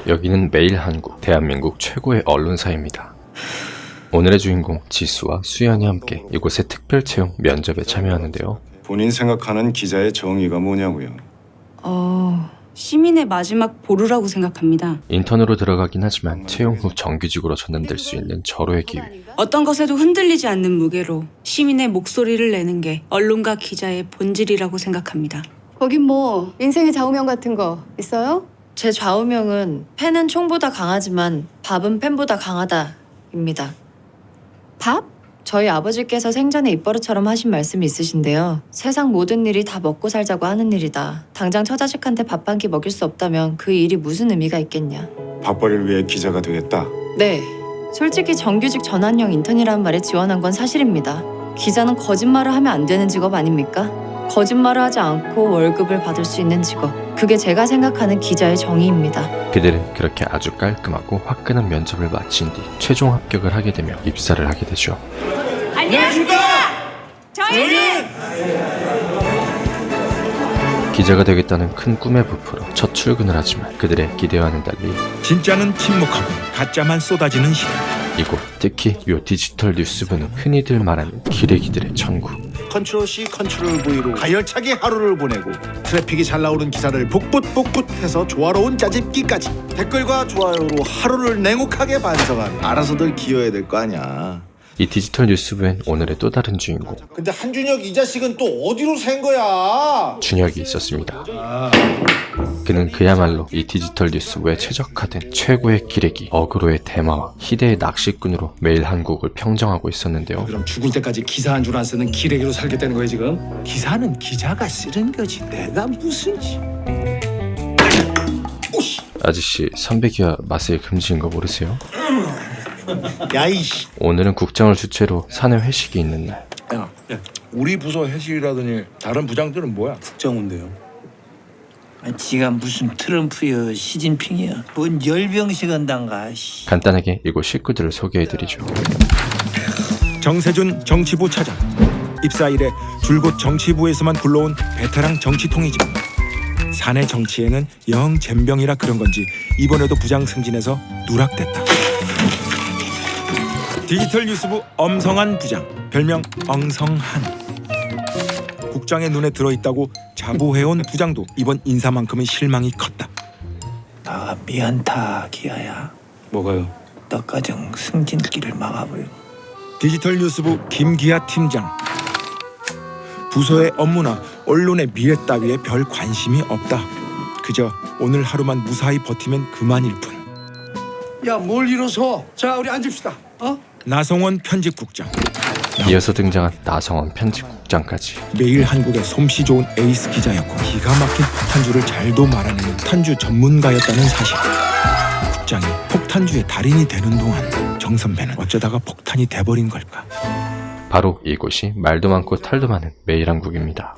여기는 매일한국, 대한민국 최고의 언론사입니다. 오늘의 주인공 지수와 수연이 함께 이곳의 특별 채용 면접에 참여하는데요. 본인 생각하는 기자의 정의가 뭐냐고요? 시민의 마지막 보루라고 생각합니다. 인턴으로 들어가긴 하지만 채용 후 정규직으로 전환될 수 있는 절호의 기회. 어떤 것에도 흔들리지 않는 무게로 시민의 목소리를 내는 게 언론과 기자의 본질이라고 생각합니다. 거긴 뭐 인생의 좌우명 같은 거 있어요? 제 좌우명은 팬은 총보다 강하지만 밥은 팬보다 강하다입니다. 밥? 저희 아버지께서 생전에 입버릇처럼 하신 말씀이 있으신데요. 세상 모든 일이 다 먹고 살자고 하는 일이다. 당장 처자식한테 밥 한 끼 먹일 수 없다면 그 일이 무슨 의미가 있겠냐. 밥벌이를 위해 기자가 되겠다. 네, 솔직히 정규직 전환형 인턴이라는 말에 지원한 건 사실입니다. 기자는 거짓말을 하면 안 되는 직업 아닙니까? 거짓말을 하지 않고 월급을 받을 수 있는 직업. 그게 제가 생각하는 기자의 정의입니다. 그들은 그렇게 아주 깔끔하고 화끈한 면접을 마친 뒤 최종 합격을 하게 되며 입사를 하게 되죠. 안녕하십니까! 저희는 기자가 되겠다는 큰 꿈에 부풀어 첫 출근을 하지만 그들의 기대와는 달리 진짜는 침묵하고 가짜만 쏟아지는 시대. 이곳, 특히 요 디지털 뉴스부는 흔히들 말하는 기레기들의 천국. 컨트롤 C, 컨트롤 V로 가열차게 하루를 보내고 트래픽이 잘 나오는 기사를 복붙복붙해서 조화로운 짜집기까지 댓글과 좋아요로 하루를 냉혹하게 반성한 알아서들 기여해야 될 거 아니야. 이 디지털 뉴스부엔 오늘의 또 다른 주인공 근데 한준혁 이 자식은 또 어디로 샌 거야? 준혁이 있었습니다. 그는 그야말로 이 디지털 뉴스부에 최적화된 최고의 기레기, 어그로의 대마왕, 희대의 낚시꾼으로 매일 한국을 평정하고 있었는데요. 그럼 죽을 때까지 기사 한 줄 안 쓰는 기레기로 살겠다는 거예요 지금? 기사는 기자가 쓰는 거지 내가 무슨 아저씨, 선배기와 맛의 금지인 거 모르세요? 야이씨. 오늘은 국장을 주최로 사내 회식이 있는 날. 야, 우리 부서 회식이라더니 다른 부장들은 뭐야? 국정원데요. 지가 무슨 트럼프여 시진핑이야 뭔 열병식 한단가. 간단하게 이곳 식구들을 소개해드리죠. 정세준 정치부 차장. 입사 이래 줄곧 정치부에서만 굴러온 베테랑 정치통이지만 사내 정치에는 영 젬병이라 그런 건지 이번에도 부장 승진해서 누락됐다. 디지털 뉴스부 엄성한 부장, 별명 엉성한. 국장의 눈에 들어있다고 자부해온 부장도 이번 인사만큼은 실망이 컸다. 나 미안타 기아야. 뭐가요? 너 가정 승진길을 막아버리고. 디지털 뉴스부 김기아 팀장. 부서의 업무나 언론의 미래 따위에 별 관심이 없다. 그저 오늘 하루만 무사히 버티면 그만일 뿐. 야 뭘 일어서? 자 우리 앉읍시다. 나성원 편집국장. 이어서 등장한 나성원 편집국장까지. 매일 한국의 솜씨 좋은 에이스 기자였고 기가 막힌 폭탄주를 잘도 말하는 폭탄주 전문가였다는 사실. 국장이 폭탄주의 달인이 되는 동안 정 선배는 어쩌다가 폭탄이 돼버린 걸까. 바로 이곳이 말도 많고 탈도 많은 매일한국입니다.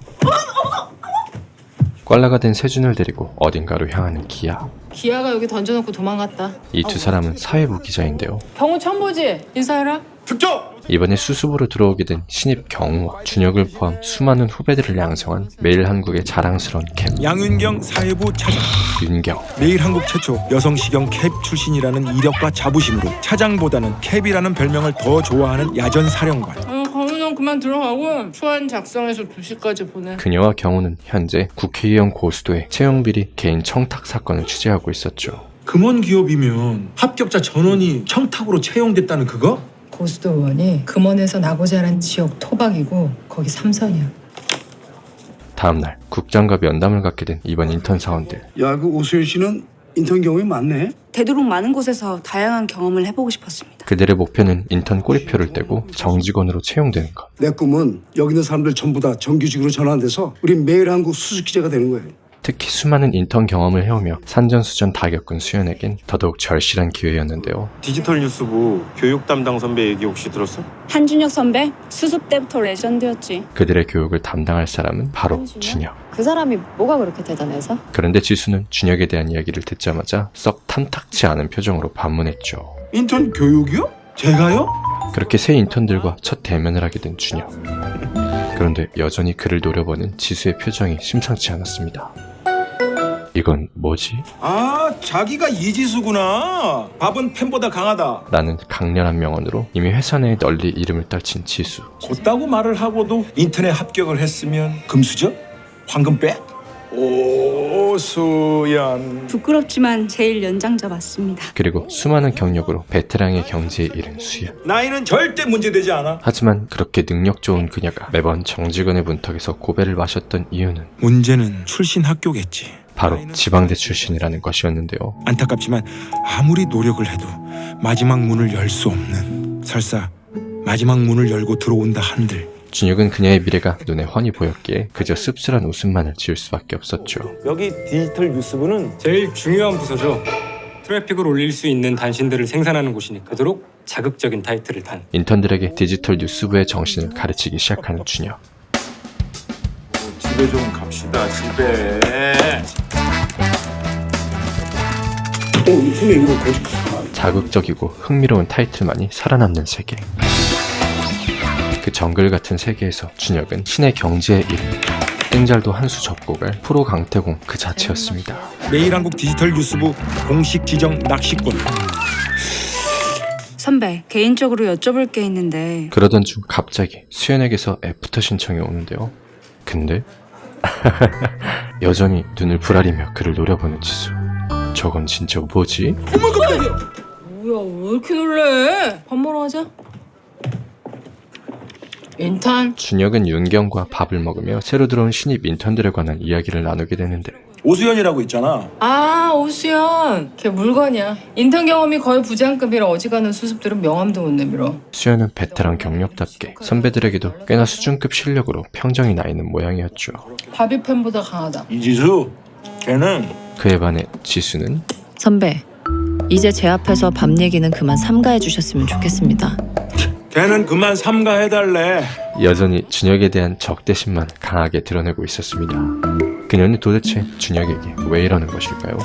꽐라가 된 세준을 데리고 어딘가로 향하는 기아. 기아가 여기 던져놓고 도망갔다. 이 두 사람은 사회부 기자인데요. 경우 처음 보지? 인사해라. 이번에 수습으로 들어오게 된 신입 경우와 준혁을 포함 수많은 후배들을 양성한 매일한국의 자랑스러운 캡 양윤경 사회부 차장. 윤경. 매일한국 최초 여성 시경 캡 출신이라는 이력과 자부심으로 차장보다는 캡이라는 별명을 더 좋아하는 야전 사령관. 경우는 그만 들어가고 초안 작성해서 2시까지 보내. 그녀와 경우는 현재 국회의원 고수도의 채용비리 개인 청탁 사건을 취재하고 있었죠. 금원 기업이면 합격자 전원이 청탁으로 채용됐다는 그거? 고수도 의원이 금원에서 나고 자란 지역 토박이고 거기 삼선이야. 다음날 국장과 면담을 갖게 된 이번 인턴 사원들. 야 그 오수연 씨는 인턴 경험이 많네. 되도록 많은 곳에서 다양한 경험을 해보고 싶었습니다. 그들의 목표는 인턴 꼬리표를 떼고 정직원으로 채용되는 것. 내 꿈은 여기 있는 사람들 전부 다 정규직으로 전환돼서 우리 매일 한국 수습 기자가 되는 거예요. 특히 수많은 인턴 경험을 해오며 산전수전 다 겪은 수연에겐 더더욱 절실한 기회였는데요. 디지털 뉴스부 교육 담당 선배 얘기 혹시 들었어? 한준혁 선배 수습 때부터 레전드였지. 그들의 교육을 담당할 사람은 바로 준혁. 그 사람이 뭐가 그렇게 대단해서? 그런데 지수는 준혁에 대한 이야기를 듣자마자 썩 탐탁치 않은 표정으로 반문했죠. 인턴 교육이요? 제가요? 그렇게 새 인턴들과 첫 대면을 하게 된 준혁. 그런데 여전히 그를 노려보는 지수의 표정이 심상치 않았습니다. 이건 뭐지? 아, 자기가 이지수구나. 밥은 팬보다 강하다. 라는 강렬한 명언으로 이미 회사 내에 널리 이름을 떨친 지수. 곧다고 말을 하고도 인터넷 합격을 했으면 금수저? 황금백? 오, 수연. 부끄럽지만 제일 연장자 맞습니다. 그리고 수많은 경력으로 베테랑의 경지에 이른 수연. 나이는 절대 문제되지 않아. 하지만 그렇게 능력 좋은 그녀가 매번 정직원의 문턱에서 고배를 마셨던 이유는 문제는 출신 학교겠지. 바로 지방대 출신이라는 것이었는데요. 안타깝지만 아무리 노력을 해도 마지막 문을 열 수 없는, 설사 마지막 문을 열고 들어온다 한들 준혁은 그녀의 미래가 눈에 훤히 보였기에 그저 씁쓸한 웃음만을 지을 수밖에 없었죠. 여기 디지털 뉴스부는 제일 중요한 부서죠. 트래픽을 올릴 수 있는 단신들을 생산하는 곳이니 그토록 자극적인 타이틀을 단. 인턴들에게 디지털 뉴스부의 정신을 가르치기 시작하는 준혁. 집에 좀 갑시다. 집에. 자극적이고 흥미로운 타이틀만이 살아남는 세계. 그 정글 같은 세계에서 준혁은 신의 경지에 이른 땡잘도 한 수 접고 갈 프로 강태공 그 자체였습니다. 매일한국 디지털 뉴스부 공식 지정 낚시꾼. 선배, 개인적으로 여쭤볼 게 있는데 그러던 중 갑자기 수연에게서 애프터 신청이 오는데요. 근데 여전히 눈을 부라리며 그를 노려보는 지수. 저건 진짜 뭐지? 뭐야 왜 이렇게 놀래? 밥 먹으러 가자. 인턴. 준혁은 윤경과 밥을 먹으며 새로 들어온 신입 인턴들에 관한 이야기를 나누게 되는데 오수연이라고 있잖아. 아, 오수연. 걔 물건이야. 인턴 경험이 거의 부장급이라 어지간한 수습들은 명함도 못 내밀어. 수연은 베테랑 경력답게 선배들에게도 꽤나 수준급 실력으로 평정이 나 있는 모양이었죠. 밥이 팬보다 강하다. 이지수, 걔는 그에 반해 지수는 선배, 이제 제 앞에서 밥 얘기는 그만 삼가해 주셨으면 좋겠습니다. 걔는 그만 삼가해달래. 여전히 준혁에 대한 적대심만 강하게 드러내고 있었습니다. 그녀는 도대체 준혁에게 왜 이러는 것일까요?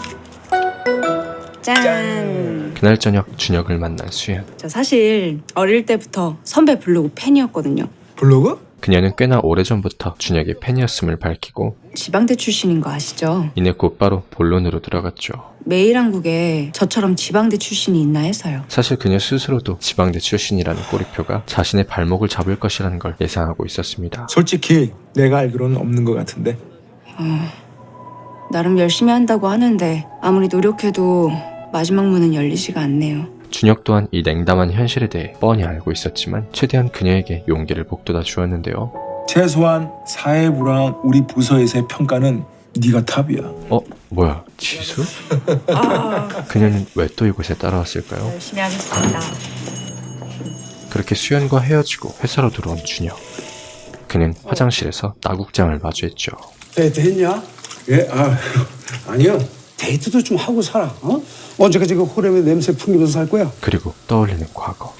짠! 그날 저녁 준혁을 만난 수연. 저 사실 어릴 때부터 선배 블로그 팬이었거든요. 블로그? 그녀는 꽤나 오래전부터 준혁의 팬이었음을 밝히고 지방대 출신인 거 아시죠? 이내 곧바로 본론으로 들어갔죠. 매일한국에 저처럼 지방대 출신이 있나 해서요. 사실 그녀 스스로도 지방대 출신이라는 꼬리표가 자신의 발목을 잡을 것이라는 걸 예상하고 있었습니다. 솔직히 내가 알기로는 없는 것 같은데. 나름 열심히 한다고 하는데 아무리 노력해도 마지막 문은 열리지가 않네요. 준혁 또한 이 냉담한 현실에 대해 뻔히 알고 있었지만 최대한 그녀에게 용기를 북돋아 주었는데요. 최소한 사회부랑 우리 부서에서의 평가는 네가 탑이야. 뭐야, 지수? 그녀는 왜 또 이곳에 따라왔을까요? 열심히 하겠습니다. 그렇게 수연과 헤어지고 회사로 들어온 준혁. 그는 화장실에서 나국장을 마주했죠. 데이트 했냐? 예? 아니요. 데이트도 좀 하고 살아. 언제까지 그 호렘의 냄새 풍기면서 살 거야? 그리고 떠올리는 과거.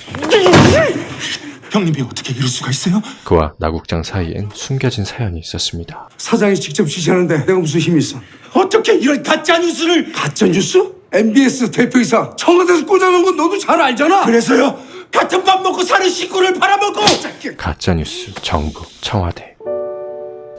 형님이 어떻게 이럴 수가 있어요? 그와 나국장 사이엔 숨겨진 사연이 있었습니다. 사장이 직접 지시하는데 내가 무슨 힘이 있어? 어떻게 이런 가짜 뉴스를? 가짜 뉴스? MBS 대표이사 청와대에서 꽂아놓은 건 너도 잘 알잖아. 그래서요? 같은 밥 먹고 사는 식구를 팔아먹고! 가짜뉴스, 정부, 청와대.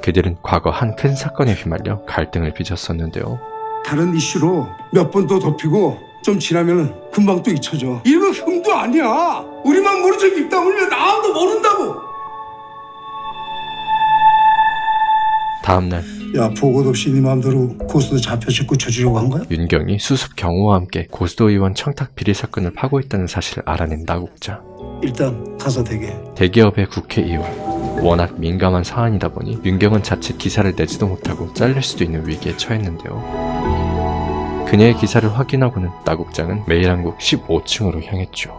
그들은 과거 한 큰 사건에 휘말려 갈등을 빚었었는데요. 다른 이슈로 몇 번 더 덮이고 좀 지나면 금방 또 잊혀져. 이거 흠도 아니야. 우리만 모르죠. 입 다물면 아무도 모른다고. 다음날 야, 보고도 없이 네 마음대로 고수도 잡혀 짓고 쳐주려고 한 거야? 윤경이 수습 경호와 함께 고수도 의원 청탁 비리 사건을 파고 있다는 사실을 알아낸 나국장. 일단 가서 대게. 대기업의 국회의원. 워낙 민감한 사안이다 보니 윤경은 자칫 기사를 내지도 못하고 잘릴 수도 있는 위기에 처했는데요. 그녀의 기사를 확인하고는 나국장은 매일한국 15층으로 향했죠.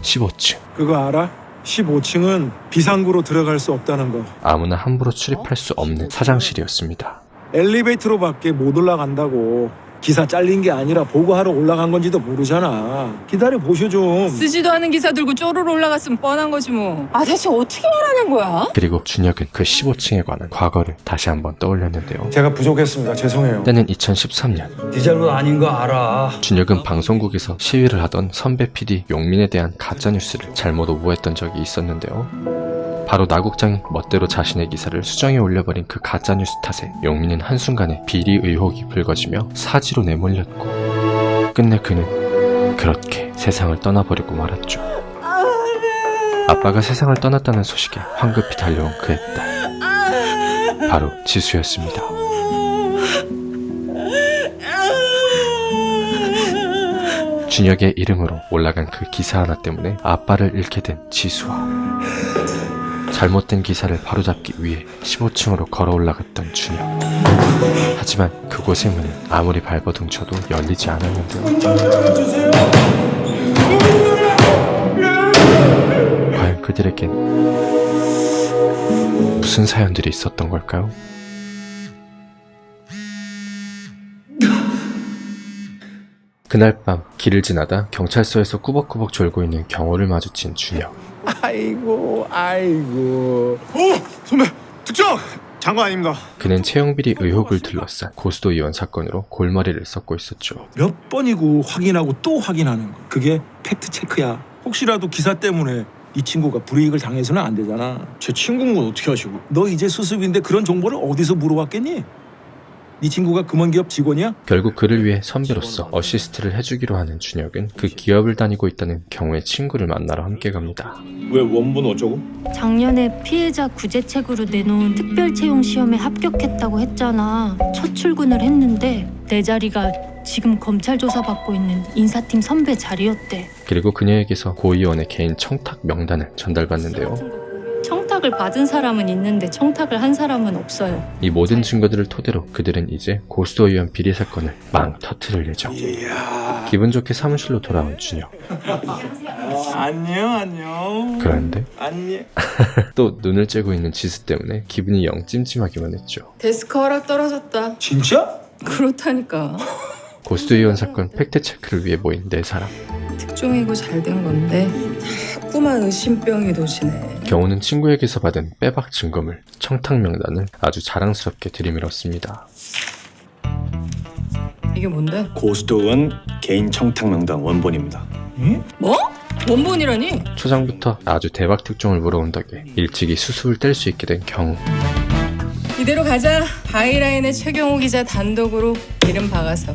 15층. 그거 알아? 15층은 비상구로 들어갈 수 없다는 거. 아무나 함부로 출입할 수 없는 사장실이었습니다. 엘리베이터로밖에 못 올라간다고. 기사 잘린 게 아니라 보고하러 올라간 건지도 모르잖아. 기다려 보셔 좀. 쓰지도 않은 기사 들고 쪼르르 올라갔으면 뻔한 거지 뭐. 아 대체 어떻게 말하는 거야? 그리고 준혁은 그 15층에 관한 과거를 다시 한번 떠올렸는데요. 제가 부족했습니다. 죄송해요. 때는 2013년. 네 잘못 아닌 거 알아. 준혁은 방송국에서 시위를 하던 선배 PD 용민에 대한 가짜뉴스를 잘못 오보했던 적이 있었는데요. 바로 나국장이 멋대로 자신의 기사를 수정에 올려버린 그 가짜뉴스 탓에 용민은 한순간에 비리 의혹이 불거지며 사지로 내몰렸고 끝내 그는 그렇게 세상을 떠나버리고 말았죠. 아빠가 세상을 떠났다는 소식에 황급히 달려온 그의 딸, 바로 지수였습니다. 준혁의 이름으로 올라간 그 기사 하나 때문에 아빠를 잃게 된 지수와 잘못된 기사를 바로잡기 위해 15층으로 걸어 올라갔던 준혁. 하지만 그곳의 문은 아무리 발버둥쳐도 열리지 않았는데요. 과연 그들에겐 무슨 사연들이 있었던 걸까요? 그날 밤 길을 지나다 경찰서에서 꾸벅꾸벅 졸고 있는 경호를 마주친 준혁. 아이고. 선배 특정 장관 아닙니다. 그는 채용비리 의혹을 둘러싼 고수도 의원 사건으로 골머리를 썩고 있었죠. 몇 번이고 확인하고 또 확인하는 거. 그게 팩트 체크야. 혹시라도 기사 때문에 이 친구가 불이익을 당해서는 안 되잖아. 제 친구인 건 어떻게 하시고? 너 이제 수습인데 그런 정보를 어디서 물어봤겠니? 네 친구가 금원기업 직원이야? 결국 그를 위해 선배로서 어시스트를 해주기로 하는 준혁은 그 기업을 다니고 있다는 경우의 친구를 만나러 함께 갑니다. 왜 원본 어쩌고? 작년에 피해자 구제책으로 내놓은 특별 채용 시험에 합격했다고 했잖아. 첫 출근을 했는데 내 자리가 지금 검찰 조사 받고 있는 인사팀 선배 자리였대. 그리고 그녀에게서 고 의원의 개인 청탁 명단을 전달받는데요. 청탁을 받은 사람은 있는데 청탁을 한 사람은 없어요. 이 모든 증거들을 토대로 그들은 이제 고수도 의원 비리 사건을 빵 터트릴 예정. 기분 좋게 사무실로 돌아온 준혁. 안녕. 그런데 안녕. 또 눈을 째고 있는 지수 때문에 기분이 영 찜찜하기만 했죠. 데스크 허락 떨어졌다. 진짜? 그렇다니까. 고수도 의원 사건 팩트체크를 위해 모인 네 사람. 특종이고 잘 된 건데 자꾸만 의심병이 도시네. 경호는 친구에게서 받은 빼박 증거물 청탁 명단을 아주 자랑스럽게 들이밀었습니다. 이게 뭔데? 고수도 의원 개인 청탁 명단 원본입니다. 뭐? 원본이라니? 초장부터 아주 대박 특종을 물어온 덕에 일찍이 수습을 뗄 수 있게 된 경호. 이대로 가자. 바이라인의 최경호 기자 단독으로 이름 박아서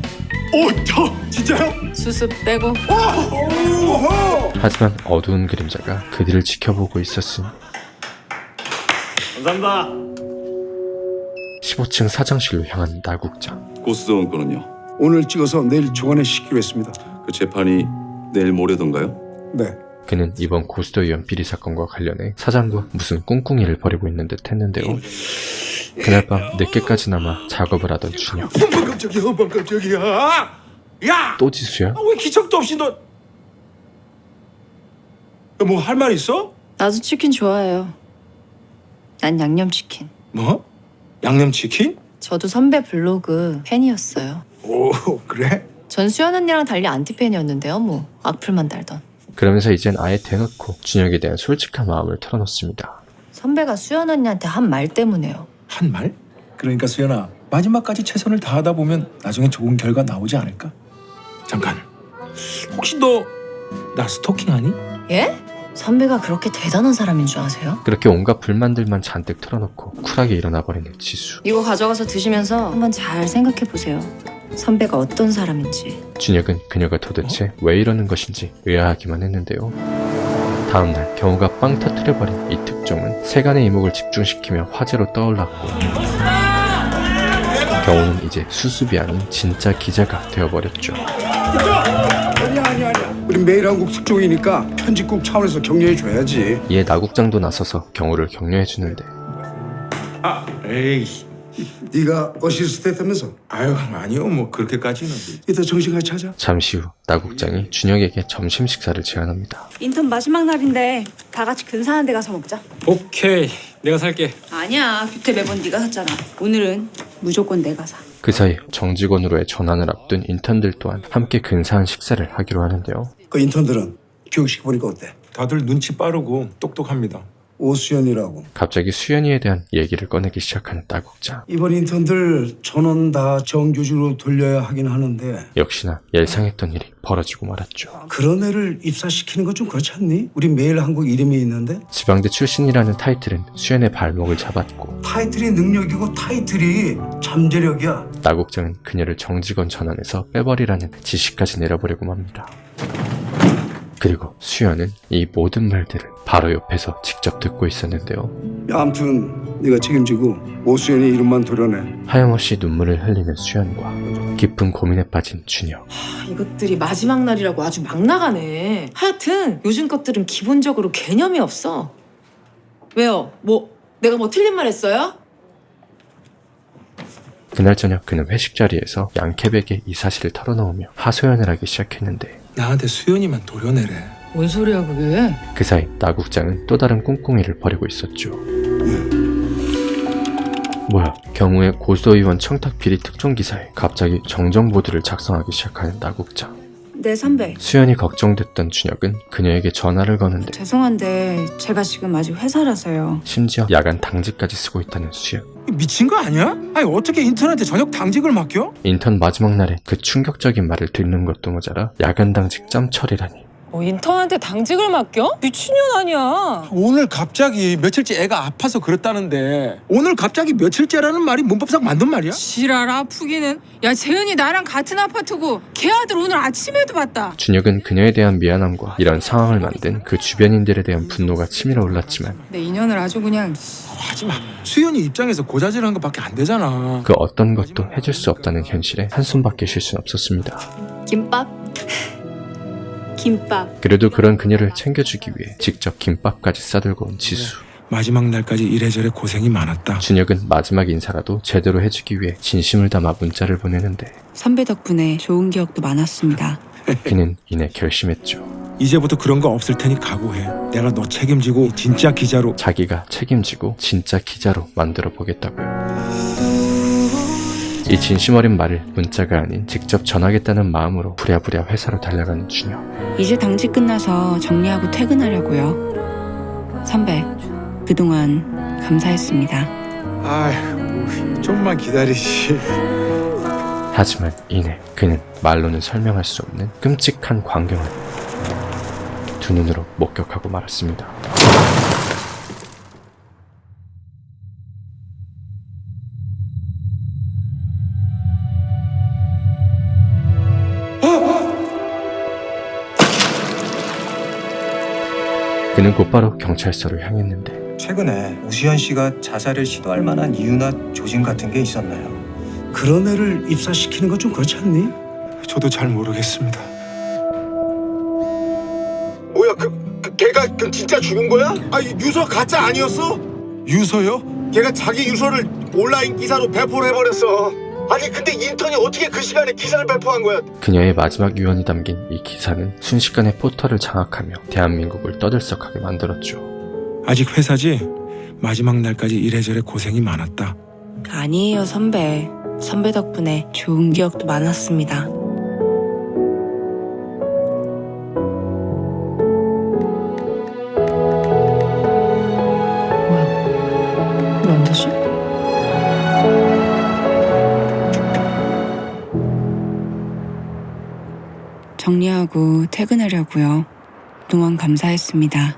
진짜요? 수습 떼고. 하지만 어두운 그림자가 그들을 지켜보고 있었으니 감사합니다. 15층 사장실로 향한 나국장. 고수도 의원 건은요? 오늘 찍어서 내일 종안에 시키기로 했습니다. 그 재판이 내일 모레던가요? 네. 그는 이번 고수도 의원 비리 사건과 관련해 사장과 무슨 꿍꿍이를 벌이고 있는 듯 했는데요. 그날 밤 늦게까지나마 작업을 하던 준혁. 깜짝이야. 야! 또 지수야? 왜 기척도 없이 너... 뭐 할 말 있어? 나도 치킨 좋아해요. 난 양념치킨. 뭐? 양념치킨? 저도 선배 블로그 팬이었어요. 오, 그래? 전 수연 언니랑 달리 안티팬이었는데요. 뭐 악플만 달던. 그러면서 이젠 아예 대놓고 준혁에 대한 솔직한 마음을 털어놓습니다. 선배가 수연 언니한테 한 말 때문에요. 한 말? 그러니까 수연아, 마지막까지 최선을 다하다 보면 나중에 좋은 결과 나오지 않을까? 잠깐, 혹시 너 나 스토킹하니? 예? 선배가 그렇게 대단한 사람인 줄 아세요? 그렇게 온갖 불만들만 잔뜩 털어놓고 쿨하게 일어나버리는 지수. 이거 가져가서 드시면서 한번 잘 생각해 보세요. 선배가 어떤 사람인지. 준혁은 그녀가 도대체 왜 이러는 것인지 의아하기만 했는데요. 다음날 경호가 빵 터뜨려버린 이 특종은 세간의 이목을 집중시키며 화제로 떠올랐고 경호는 이제 수습이 아닌 진짜 기자가 되어버렸죠. 아니야. 우리 매일한국 특종이니까 편집국 차원에서 격려해줘야지. 이에 나국장도 나서서 경호를 격려해주는데 에이, 네가 어시스트 했다면서? 아유, 아니요, 뭐 그렇게까지는. 이따 정신같이 하자. 잠시 후 나국장이 준혁에게 점심 식사를 제안합니다. 인턴 마지막 날인데 다 같이 근사한 데 가서 먹자. 오케이, 내가 살게. 아니야, 뷔테 매번 네가 샀잖아. 오늘은 무조건 내가 사. 그 사이 정직원으로의 전환을 앞둔 인턴들 또한 함께 근사한 식사를 하기로 하는데요. 그 인턴들은 교육시켜보니까 어때? 다들 눈치 빠르고 똑똑합니다. 오수연이라고. 갑자기 수연이에 대한 얘기를 꺼내기 시작하는 따국장. 이번 인턴들 전원 다 정규직으로 돌려야 하긴 하는데 역시나 예상했던 일이 벌어지고 말았죠. 그런 애를 입사시키는 건 좀 그렇지 않니? 우리 매일 한국 이름이 있는데 지방대 출신이라는 타이틀은 수연의 발목을 잡았고 타이틀이 능력이고 타이틀이 잠재력이야. 따국장은 그녀를 정직원 전환해서 빼버리라는 지시까지 내려보려고 합니다. 그리고 수연은 이 모든 말들을 바로 옆에서 직접 듣고 있었는데요. 야, 아무튼 네가 책임지고 오수연이 이름만 도려내. 하염없이 눈물을 흘리는 수연과 깊은 고민에 빠진 준혁. 이것들이 마지막 날이라고 아주 막 나가네. 하여튼 요즘 것들은 기본적으로 개념이 없어. 왜요? 내가 틀린 말 했어요? 그날 저녁 그는 회식 자리에서 양캐백에 이 사실을 털어놓으며 하소연을 하기 시작했는데 나한테 수연이만 도려내래. 뭔 소리야 그게? 그 사이 나국장은 또 다른 꿍꿍이를 벌이고 있었죠. 뭐야, 경우의 고소의원 청탁 비리 특종 기사에 갑자기 정정보드를 작성하기 시작하는 나국장. 네, 선배. 수연이 걱정됐던 준혁은 그녀에게 전화를 거는데 죄송한데 제가 지금 아직 회사라서요. 심지어 야간 당직까지 쓰고 있다는 수연. 미친 거 아니야? 아니 어떻게 인턴한테 저녁 당직을 맡겨? 인턴 마지막 날에 그 충격적인 말을 듣는 것도 모자라 야간 당직 짬처리라니. 인턴한테 당직을 맡겨? 미친년 아니야. 오늘 갑자기 며칠째 애가 아파서 그랬다는데 오늘 갑자기 며칠째라는 말이 문법상 맞는 말이야? 지랄 아프기는. 야 재은이 나랑 같은 아파트고 걔 아들 오늘 아침에도 봤다. 준혁은 그녀에 대한 미안함과 이런 상황을 만든 그 주변인들에 대한 분노가 치밀어 올랐지만 내 인연을 아주 그냥. 하지마. 수연이 입장에서 고자질하는 것밖에 안 되잖아. 그 어떤 것도 해줄 수 없다는 현실에 한숨밖에 쉴 순 없었습니다. 김밥? 김밥. 그래도 그런 그녀를 챙겨주기 위해 직접 김밥까지 싸들고 온 지수. 마지막 날까지 이래저래 고생이 많았다. 준혁은 마지막 인사라도 제대로 해주기 위해 진심을 담아 문자를 보내는데 선배 덕분에 좋은 기억도 많았습니다. 그는 이내 결심했죠. 이제부터 그런 거 없을 테니 각오해. 내가 너 책임지고 진짜 기자로. 자기가 책임지고 진짜 기자로 만들어 보겠다고요. 이 진심 어린 말을 문자가 아닌 직접 전하겠다는 마음으로 부랴부랴 회사로 달려가는 준혁. 이제 당직 끝나서 정리하고 퇴근하려고요. 선배, 그동안 감사했습니다. 아이고 좀만 기다리지. 하지만 이내 그는 말로는 설명할 수 없는 끔찍한 광경을 두 눈으로 목격하고 말았습니다. 그는 곧바로 경찰서로 향했는데 최근에 우수연 씨가 자살을 시도할 만한 이유나 조짐 같은 게 있었나요? 그런 애를 입사시키는 건 좀 그렇지 않니? 저도 잘 모르겠습니다. 뭐야 걔가 진짜 죽은 거야? 아니 유서 가짜 아니었어? 유서요? 걔가 자기 유서를 온라인 기사로 배포를 해버렸어. 아니 근데 인턴이 어떻게 그 시간에 기사를 배포한 거야? 그녀의 마지막 유언이 담긴 이 기사는 순식간에 포털을 장악하며 대한민국을 떠들썩하게 만들었죠. 아직 회사지? 마지막 날까지 이래저래 고생이 많았다. 아니에요, 선배. 선배 덕분에 좋은 기억도 많았습니다. 왜 안 되지? 정리하고 퇴근하려고요. 그동안 감사했습니다.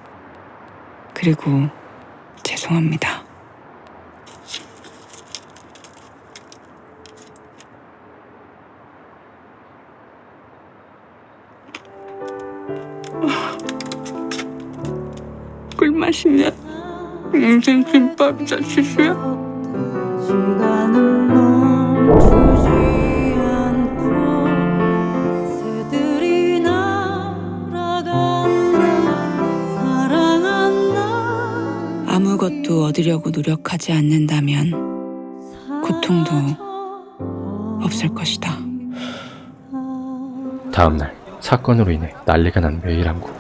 그리고 죄송합니다. 꿀 마시면 인생 김밥 사주세요. 아무것도 얻으려고 노력하지 않는다면 고통도 없을 것이다. 다음날 사건으로 인해 난리가 난 매일항구.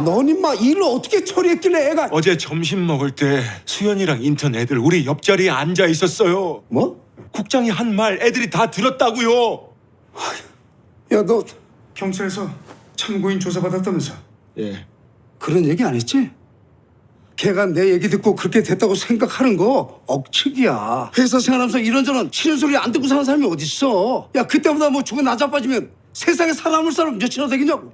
넌 임마 일을 어떻게 처리했길래 애가. 어제 점심 먹을 때 수연이랑 인턴 애들 우리 옆자리에 앉아 있었어요. 뭐? 국장이 한 말 애들이 다 들었다고요. 야, 너 경찰에서 참고인 조사받았다면서? 예. 그런 얘기 안 했지? 걔가 내 얘기 듣고 그렇게 됐다고 생각하는 거 억측이야. 회사 생활하면서 이런저런 싫은 소리 안 듣고 사는 사람이 어딨어. 야, 그때보다 뭐 죽은 나 자빠지면 세상에 살아남을 사람 몇이나 되겠냐고.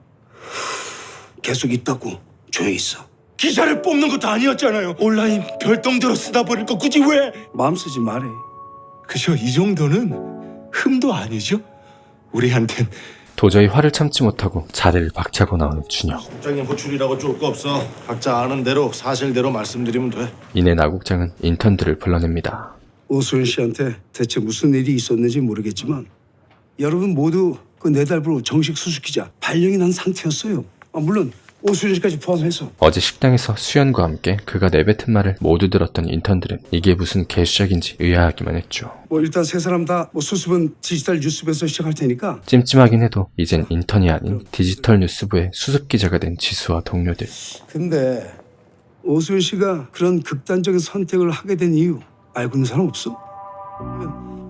계속 있다고 조용히 있어. 기사를 뽑는 것도 아니었잖아요. 온라인 별똥대로 쓰다 버릴 거 굳이 왜? 마음 쓰지 말해. 그저 이 정도는 흠도 아니죠? 우리한텐. 도저히 화를 참지 못하고 자리를 박차고 나오는 준혁. 국장님 호출이라고 쫄 거 없어. 각자 아는 대로 사실대로 말씀드리면 돼. 이내 나국장은 인턴들을 불러냅니다. 오수연 씨한테 대체 무슨 일이 있었는지 모르겠지만 여러분 모두 그 내달부로 정식 수습기자 발령이 난 상태였어요. 물론 오수연 씨까지 포함해서. 어제 식당에서 수연과 함께 그가 내뱉은 말을 모두 들었던 인턴들은 이게 무슨 개수작인지 의아하기만 했죠. 뭐 일단 세 사람 다 수습은 디지털 뉴스부에서 시작할 테니까. 찜찜하긴 해도 이젠 인턴이 아닌 디지털 뉴스부의 수습기자가 된 지수와 동료들. 근데 오수연 씨가 그런 극단적인 선택을 하게 된 이유 알고 있는 사람 없어?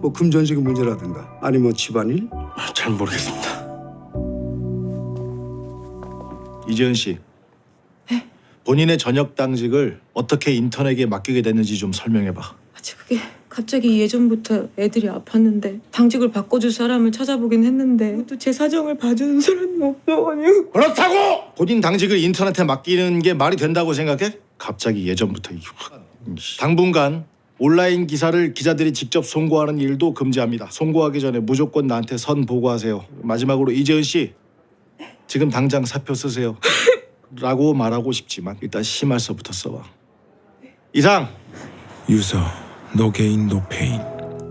뭐 금전적인 문제라든가 아니면 집안일? 잘 모르겠습니다. 이재은 씨, 본인의 전역 당직을 어떻게 인턴에게 맡기게 됐는지 좀 설명해봐. 그게 갑자기 예전부터 애들이 아팠는데 당직을 바꿔줄 사람을 찾아보긴 했는데 또 제 사정을 봐주는 사람이 없어가지고. 그렇다고! 본인 당직을 인턴한테 맡기는 게 말이 된다고 생각해? 갑자기 예전부터 당분간 온라인 기사를 기자들이 직접 송고하는 일도 금지합니다. 송고하기 전에 무조건 나한테 선 보고하세요. 마지막으로 이재은 씨, 지금 당장 사표 쓰세요. 라고 말하고 싶지만 일단 심할서부터 써봐. 이상! 유서, no gain, no pain.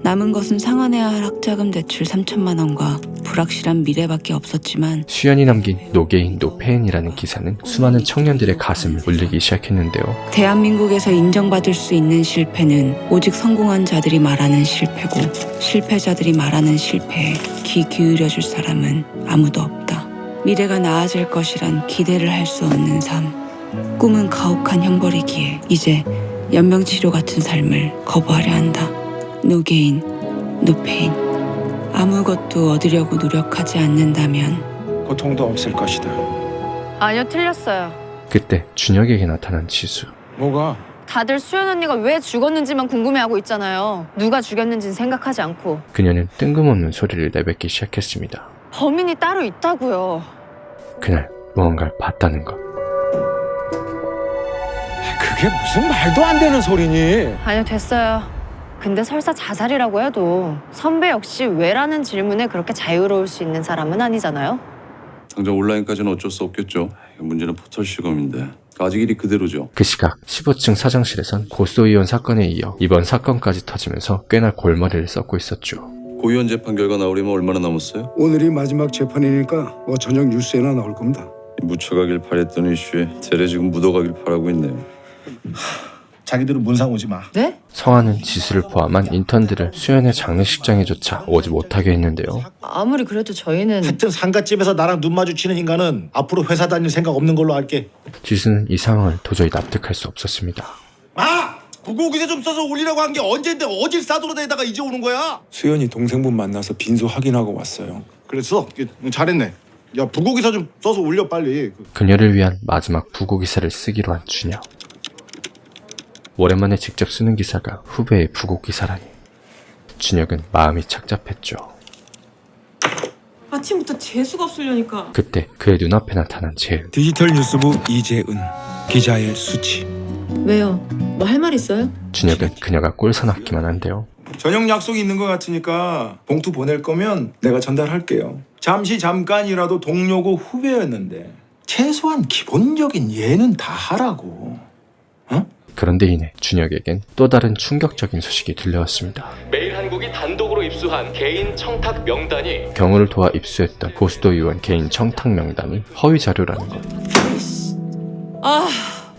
남은 것은 상환해야 할 학자금 대출 3천만 원과 불확실한 미래밖에 없었지만 수연이 남긴 노게인 노페인이라는 기사는 수많은 청년들의 가슴을 울리기 시작했는데요. 대한민국에서 인정받을 수 있는 실패는 오직 성공한 자들이 말하는 실패고 실패자들이 말하는 실패에 귀 기울여줄 사람은 아무도 없다. 미래가 나아질 것이란 기대를 할 수 없는 삶. 꿈은 가혹한 형벌이기에 이제 연명치료 같은 삶을 거부하려 한다. No gain, no pain. 아무것도 얻으려고 노력하지 않는다면 고통도 없을 것이다. 아니요, 틀렸어요. 그때 준혁에게 나타난 지수. 뭐가? 다들 수연 언니가 왜 죽었는지만 궁금해하고 있잖아요. 누가 죽였는지는 생각하지 않고. 그녀는 뜬금없는 소리를 내뱉기 시작했습니다. 범인이 따로 있다고요. 그날 무언가를 봤다는 것. 그게 무슨 말도 안 되는 소리니? 아니요, 됐어요. 근데 설사 자살이라고 해도 선배 역시 왜라는 질문에 그렇게 자유로울 수 있는 사람은 아니잖아요. 당장 온라인까지는 어쩔 수 없겠죠. 문제는 포털 시검인데 아직 일이 그대로죠. 그 시각 15층 사장실에선 고소이원 사건에 이어 이번 사건까지 터지면서 꽤나 골머리를 썩고 있었죠. 고의원 재판 결과 나오려면 얼마나 남았어요? 오늘이 마지막 재판이니까 저녁 뉴스에나 나올 겁니다. 묻혀가길 바랬던 이슈에 대래 지금 묻어가길 바라고 있네요. 자기들은 문상 오지 마. 네? 성화는 지수를 포함한 인턴들을 수연의 장례식장에조차 오지 못하게 했는데요. 아무리 그래도 저희는 하여튼 상갓집에서 나랑 눈 마주치는 인간은 앞으로 회사 다닐 생각 없는 걸로 할게. 지수는 이 상황을 도저히 납득할 수 없었습니다. 부고기세 좀 써서 올리라고 한 게 언젠데 어딜 싸돌아다니다가 이제 오는 거야? 수연이 동생분 만나서 빈소 확인하고 왔어요. 그랬어? 잘했네. 야, 부고기사 좀 써서 올려 빨리. 그녀를 위한 마지막 부고기사를 쓰기로 한 준혁. 오랜만에 직접 쓰는 기사가 후배의 부고기사라니. 준혁은 마음이 착잡했죠. 아침부터 재수가 없으려니까. 그때 그의 눈앞에 나타난 재은. 디지털 뉴스부 이재은 기자의 수치. 왜요? 뭐 할 말 있어요? 준혁은 그녀가 꼴사납기만 한데요. 저녁 약속이 있는 것 같으니까 봉투 보낼 거면 내가 전달할게요. 잠깐이라도 동료고 후배였는데 최소한 기본적인 예는 다 하라고. 그런데 이내 준혁에겐 또 다른 충격적인 소식이 들려왔습니다. 매일한국이 단독으로 입수한 개인 청탁 명단이 경우를 도와 입수했던 고수도 의원 개인 청탁 명단이 허위 자료라는 것.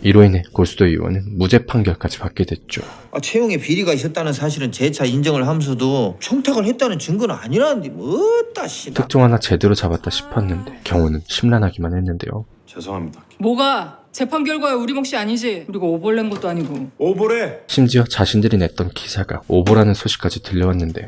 이로 인해 고수도 의원은 무죄 판결까지 받게 됐죠. 채용에 비리가 있었다는 사실은 재차 인정을 하면서도 청탁을 했다는 증거는 아니라는데 뭐 어따 씨. 특종 하나 제대로 잡았다 싶었는데 경우는 심란하기만 했는데요. 죄송합니다. 뭐가? 재판 결과에 우리 몫이 아니지. 그리고 오볼 낸 것도 아니고. 오보래. 심지어 자신들이 냈던 기사가 오보라는 소식까지 들려왔는데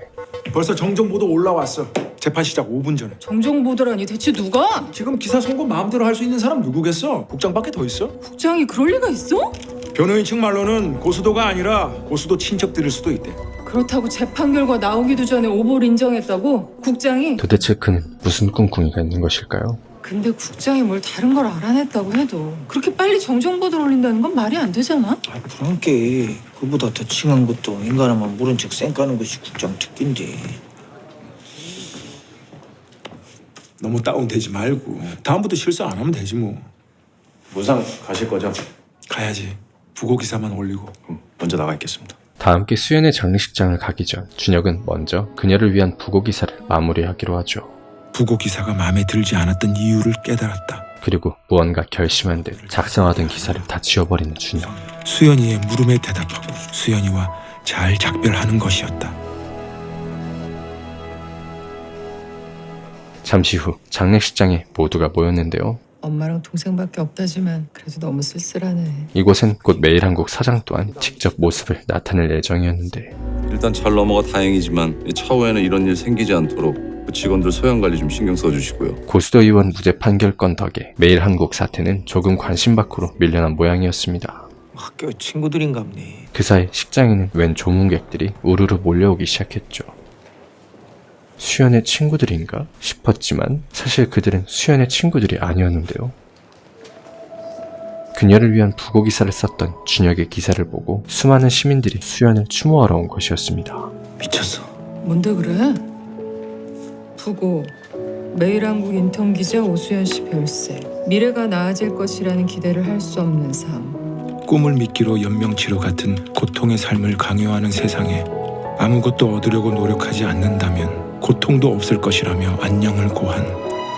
벌써 정정보도 올라왔어. 재판 시작 5분 전에. 정정보도라니 대체 누가? 지금 기사 송고 마음대로 할 수 있는 사람 누구겠어? 국장밖에 더 있어? 국장이 그럴 리가 있어? 변호인 측 말로는 고수도가 아니라 고수도 친척들일 수도 있대. 그렇다고 재판 결과 나오기도 전에 오보를 인정했다고? 국장이? 도대체 그는 무슨 꿍꿍이가 있는 것일까요? 근데 국장이 뭘 다른 걸 알아냈다고 해도 그렇게 빨리 정정보도를 올린다는 건 말이 안 되잖아? 그러니까 그보다 더 칭한 것도 인간하면 모른 척 쌩까는 것이 국장 특기인데. 너무 다운되지 말고 다음부터 실수 안 하면 되지 뭐. 무상 가실 거죠? 가야지. 부고 기사만 올리고. 그럼 먼저 나가 있겠습니다. 다 함께 수연의 장례식장을 가기 전 준혁은 먼저 그녀를 위한 부고 기사를 마무리하기로 하죠. 부고 기사가 마음에 들지 않았던 이유를 깨달았다. 그리고 무언가 결심한 듯 작성하던 기사를 다 지워버리는 준혁. 수연이의 물음에 대답하고 수연이와 잘 작별하는 것이었다. 잠시 후 장례식장에 모두가 모였는데요. 엄마랑 동생밖에 없다지만 그래도 너무 쓸쓸하네. 이곳엔 곧 매일한국 사장 또한 직접 모습을 나타낼 예정이었는데 일단 잘 넘어가 다행이지만 차후에는 이런 일 생기지 않도록 그 직원들 소양 관리 좀 신경 써주시고요. 고수도 의원 무죄 판결권 덕에 매일한국 사태는 조금 관심 밖으로 밀려난 모양이었습니다. 학교 친구들인갑네. 그 사이 식장에는 웬 조문객들이 우르르 몰려오기 시작했죠. 수연의 친구들인가 싶었지만 사실 그들은 수연의 친구들이 아니었는데요. 그녀를 위한 부고 기사를 썼던 준혁의 기사를 보고 수많은 시민들이 수연을 추모하러 온 것이었습니다. 미쳤어. 뭔데 그래? 부고 매일한국 인턴 기자 오수연 씨 별세. 미래가 나아질 것이라는 기대를 할 수 없는 삶. 꿈을 미끼로 연명치료 같은 고통의 삶을 강요하는 세상에 아무것도 얻으려고 노력하지 않는다면 고통도 없을 것이라며 안녕을 고한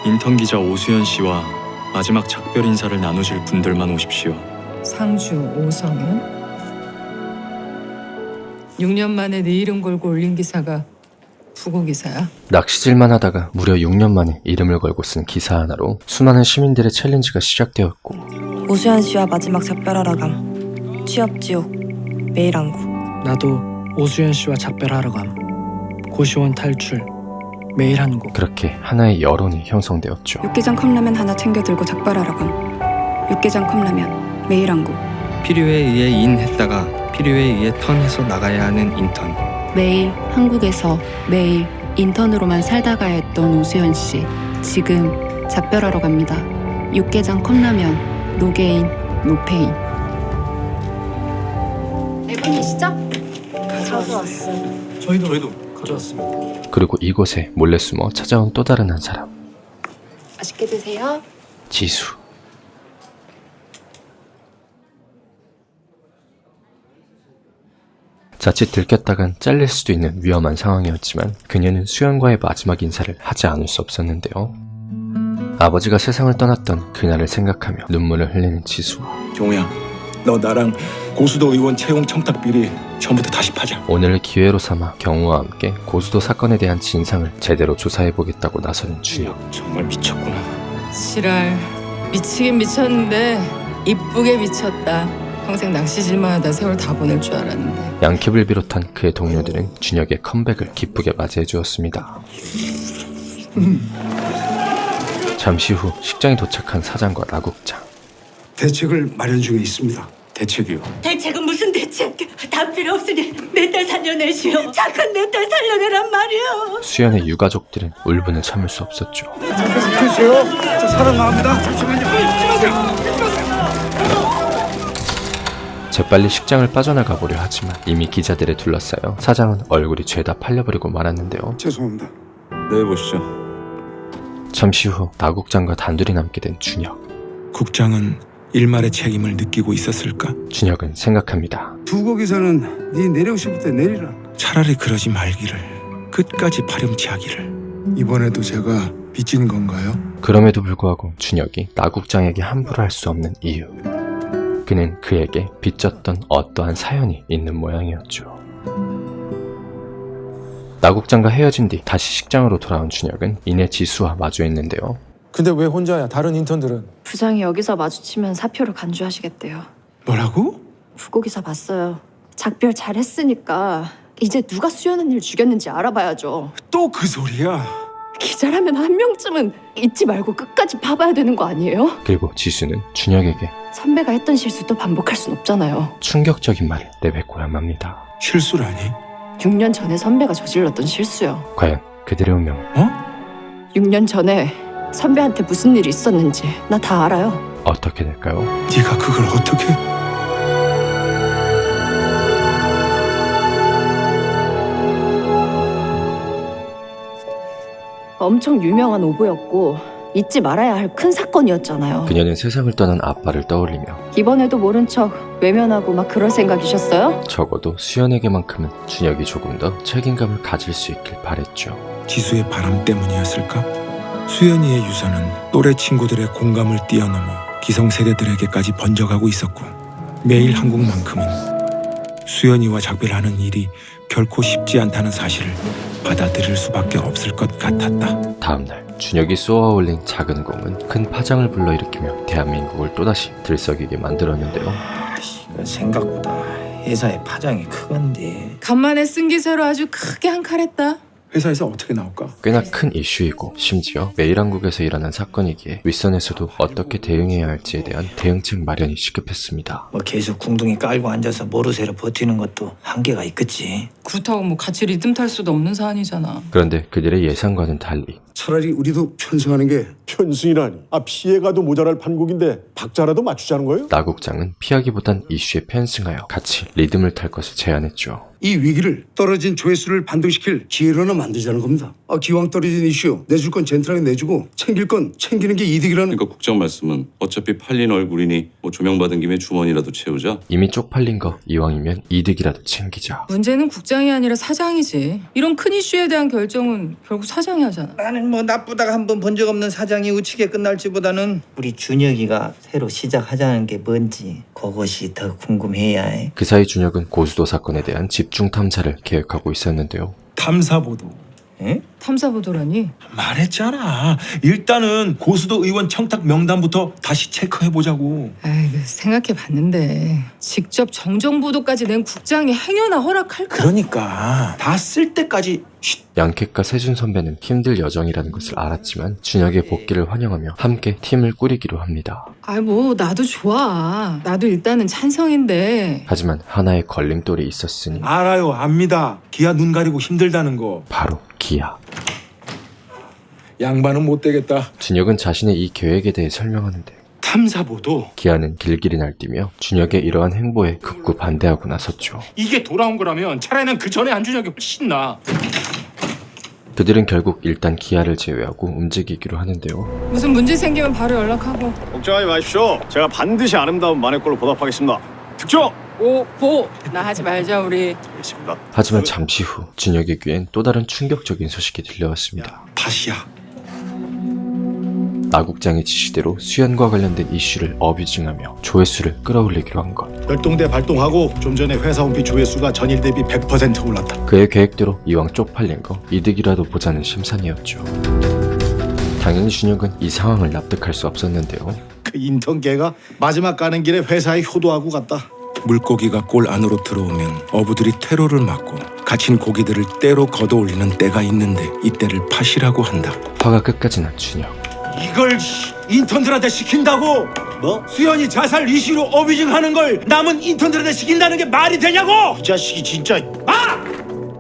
인턴 기자 오수연 씨와 마지막 작별 인사를 나누실 분들만 오십시오. 상주 오성현. 6년 만에 네 이름 걸고 올린 기사가 부고 기사야? 낚시질만 하다가 무려 6년 만에 이름을 걸고 쓴 기사 하나로 수많은 시민들의 챌린지가 시작되었고 오수연 씨와 마지막 작별하러 감. 취업지옥 매일한국. 나도 오수연 씨와 작별하러 감. 고시원 탈출 매일한국. 그렇게 하나의 여론이 형성되었죠. 육개장 컵라면 하나 챙겨 들고 작별하러 감. 육개장 컵라면 매일한국. 필요에 의해 인했다가 필요에 의해 턴해서 나가야 하는 인턴. 매일 한국에서 매일 인턴으로만 살다가 했던 오수연 씨. 지금 작별하러 갑니다. 육개장 컵라면 노게인 노페인. 앨범이시죠? 가져왔어요. 저희도 가져왔습니다. 그리고 이곳에 몰래 숨어 찾아온 또 다른 한 사람. 맛있게 드세요. 지수. 자칫 들켰다간 잘릴 수도 있는 위험한 상황이었지만 그녀는 수연과의 마지막 인사를 하지 않을 수 없었는데요. 아버지가 세상을 떠났던 그날을 생각하며 눈물을 흘리는 지수. 종우야, 너 나랑 고수도 의원 채용 청탁 비리 처음부터 다시 파자. 오늘을 기회로 삼아 경우와 함께 고수도 사건에 대한 진상을 제대로 조사해보겠다고 나서는 준혁. 정말 미쳤구나. 지랄. 미치긴 미쳤는데 이쁘게 미쳤다. 평생 낚시질만 하다 세월 다 보낼 줄 알았는데. 양킵을 비롯한 그의 동료들은 준혁의 컴백을 기쁘게 맞이해 주었습니다. 잠시 후 식장에 도착한 사장과 나국장. 대책을 마련 중에 있습니다. 대책이요? 대책은 무슨 대책? 다 필요 없으니 내 딸 살려내시오. 착한 내 딸 살려내란 말이오. 수연의 유가족들은 울분을 참을 수 없었죠. 글쎄요, 저 사람 나옵니다. 잠시만요. 재빨리 식장을 빠져나가 보려 하지만 이미 기자들에 둘러싸여 사장은 얼굴이 죄다 팔려버리고 말았는데요. 죄송합니다. 네, 보시죠. 잠시 후 나국장과 단둘이 남게 된 준혁. 국장은 일말의 책임을 느끼고 있었을까? 준혁은 생각합니다. 부고 기사는 네 내리고 싶을 때 내리라. 차라리 그러지 말기를, 끝까지 파렴치하기를. 이번에도 제가 빚진 건가요? 그럼에도 불구하고 준혁이 나국장에게 함부로 할 수 없는 이유. 그는 그에게 빚졌던 어떠한 사연이 있는 모양이었죠. 나국장과 헤어진 뒤 다시 식장으로 돌아온 준혁은 이내 지수와 마주했는데요. 근데 왜 혼자야? 다른 인턴들은? 부장이 여기서 마주치면 사표를 간주하시겠대요. 뭐라고? 부고 기사 봤어요. 작별 잘했으니까 이제 누가 수연 언니를 죽였는지 알아봐야죠. 또 그 소리야? 기자라면 한 명쯤은 잊지 말고 끝까지 파봐야 되는 거 아니에요? 그리고 지수는 준혁에게 선배가 했던 실수도 반복할 순 없잖아요. 충격적인 말을 내뱉고야 맙니다. 실수라니? 6년 전에 선배가 저질렀던 실수요. 과연 그들의 운명은 6년 전에 선배한테 무슨 일이 있었는지 나 다 알아요. 어떻게 될까요? 네가 그걸 어떻게? 엄청 유명한 오보였고 잊지 말아야 할 큰 사건이었잖아요. 그녀는 세상을 떠난 아빠를 떠올리며 이번에도 모른 척 외면하고 막 그럴 생각이셨어요? 적어도 수연에게만큼은 준혁이 조금 더 책임감을 가질 수 있길 바랬죠. 지수의 바람 때문이었을까? 수연이의 유서는 또래 친구들의 공감을 뛰어넘어 기성세대들에게까지 번져가고 있었고 매일 한국만큼은 수연이와 작별하는 일이 결코 쉽지 않다는 사실을 받아들일 수밖에 없을 것 같았다. 다음날 준혁이 쏘아 올린 작은 공은 큰 파장을 불러일으키며 대한민국을 또다시 들썩이게 만들었는데요. 생각보다 회사의 파장이 크건데. 간만에 쓴 기사로 아주 크게 한 칼 했다. 회사에서 어떻게 나올까? 꽤나 큰 이슈이고 심지어 매일한국에서 일어난 사건이기에 윗선에서도 어떻게 대응해야 할지에 대한 대응책 마련이 시급했습니다. 뭐 계속 궁둥이 깔고 앉아서 모르쇠로 버티는 것도 한계가 있겠지. 그렇다고 뭐 같이 리듬 탈 수도 없는 사안이잖아. 그런데 그들의 예상과는 달리 차라리 우리도 편승하는 게 편승이라니. 피해가도 모자랄 판국인데 박자라도 맞추자는 거예요? 나 국장은 피하기보단 이슈에 편승하여 같이 리듬을 탈 것을 제안했죠. 이 위기를 떨어진 조회수를 반등시킬 기회로는 만들자는 겁니다. 기왕 떨어진 이슈 내줄 건 젠틀하게 내주고 챙길 건 챙기는 게 이득이라는. 그러니까 국장 말씀은 어차피 팔린 얼굴이니 뭐 조명받은 김에 주머니라도 채우자. 이미 쪽팔린 거 이왕이면 이득이라도 챙기자. 문제는 국장이 아니라 사장이지. 이런 큰 이슈에 대한 결정은 결국 사장이 하잖아. 나는 뭐 나쁘다가 한 번 본 적 없는 사장이 우치게 끝날지보다는 우리 준혁이가 새로 시작하자는 게 뭔지 그것이 더 궁금해야 해. 그 사이 준혁은 고수도 사건에 대한 집중 탐사를 계획하고 있었는데요. 탐사보도. 탐사보도라니? 말했잖아. 일단은 고수도 의원 청탁 명단부터 다시 체크해보자고. 아이고 생각해봤는데 직접 정정보도까지 낸 국장이 행여나 허락할까? 그러니까 다 쓸 때까지 양캣과 세준 선배는 힘들 여정이라는 것을 알았지만 준혁의 복귀를 환영하며 함께 팀을 꾸리기로 합니다. 아이 뭐 나도 좋아. 나도 일단은 찬성인데 하지만 하나의 걸림돌이 있었으니 알아요. 압니다. 기아 눈 가리고 힘들다는 거. 바로 기아. 양반은 못 되겠다. 준혁은 자신의 이 계획에 대해 설명하는데 탐사보도. 기아는 길길이 날뛰며 준혁의 이러한 행보에 극구 반대하고 나섰죠. 이게 돌아온 거라면 차라리 그 전에 안준혁이 훨씬 나. 그들은 결국 일단 기아를 제외하고 움직이기로 하는데요. 무슨 문제 생기면 바로 연락하고. 걱정하지 마십시오. 제가 반드시 아름다운 만회꼴로 보답하겠습니다. 특종! 오보 나 하지 말자 우리. 알겠습니다. 하지만 잠시 후 준혁의 귀엔 또 다른 충격적인 소식이 들려왔습니다. 다시야. 나 국장의 지시대로 수연과 관련된 이슈를 어뷰징하며 조회수를 끌어올리기로 한 것. 별동대 발동하고 좀 전에 회사 홈피 조회수가 전일 대비 100% 올랐다. 그의 계획대로 이왕 쪽팔린 거 이득이라도 보자는 심산이었죠. 당연히 준혁은 이 상황을 납득할 수 없었는데요. 그 인턴 걔가 마지막 가는 길에 회사에 효도하고 갔다. 물고기가 골 안으로 들어오면 어부들이 테러를 막고 갇힌 고기들을 때로 걷어올리는 때가 있는데 이때를 팥이라고 한다. 화가 끝까지 난 준혁. 이걸 인턴들한테 시킨다고? 뭐? 수연이 자살 이슈로 어뷰징하는 걸 남은 인턴들한테 시킨다는 게 말이 되냐고? 이 자식이 진짜.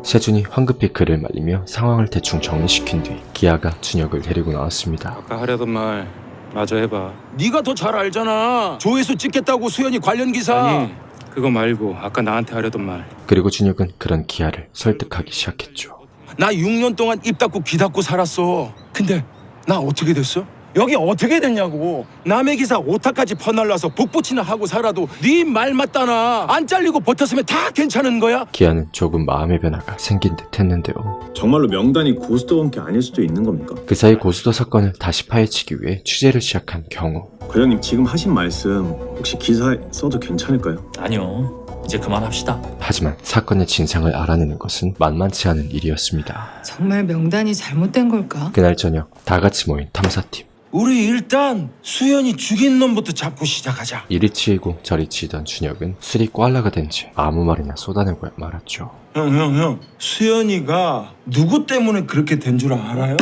세준이 황급히 그를 말리며 상황을 대충 정리시킨 뒤 기아가 준혁을 데리고 나왔습니다. 아까 하려던 말 마저 해봐. 네가 더 잘 알잖아. 조회수 찍겠다고 수연이 관련 기사. 아니 그거 말고 아까 나한테 하려던 말. 그리고 준혁은 그런 기아를 설득하기 시작했죠. 나 6년 동안 입 닫고 귀 닫고 살았어. 근데 나 어떻게 됐어? 여기 어떻게 됐냐고. 남의 기사 오타까지 퍼날라서 복붙이나 하고 살아도 네 말 맞다나. 안 잘리고 버텼으면 다 괜찮은 거야? 기아는 조금 마음의 변화가 생긴 듯 했는데요. 정말로 명단이 고수도원께 아닐 수도 있는 겁니까? 그 사이 고수도 사건을 다시 파헤치기 위해 취재를 시작한 경우. 과장님 지금 하신 말씀 혹시 기사에 써도 괜찮을까요? 아니요. 이제 그만합시다. 하지만 사건의 진상을 알아내는 것은 만만치 않은 일이었습니다. 정말 명단이 잘못된 걸까? 그날 저녁 다 같이 모인 탐사팀. 우리 일단 수연이 죽인 놈부터 잡고 시작하자. 이리 치이고 저리 치던 준혁은 술이 꽐라가 된 채 아무 말이나 쏟아내고 말았죠. 형. 수연이가 누구 때문에 그렇게 된 줄 알아요?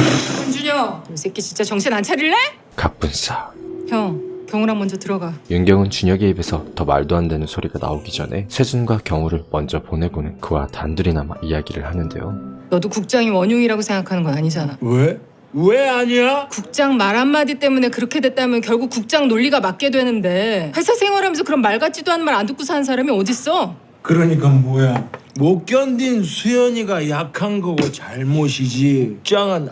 윤준혁, 이 새끼 진짜 정신 안 차릴래? 갑분싸. 형, 경우랑 먼저 들어가. 윤경은 준혁의 입에서 더 말도 안 되는 소리가 나오기 전에 세준과 경우를 먼저 보내고는 그와 단둘이나마 이야기를 하는데요. 너도 국장이 원흉이라고 생각하는 건 아니잖아. 왜? 왜 아니야? 국장 말 한마디 때문에 그렇게 됐다면 결국 국장 논리가 맞게 되는데 회사 생활하면서 그런 말 같지도 않은 말 안 듣고 사는 사람이 어딨어? 그러니까 뭐야? 못 견딘 수연이가 약한 거고 잘못이지. 국장은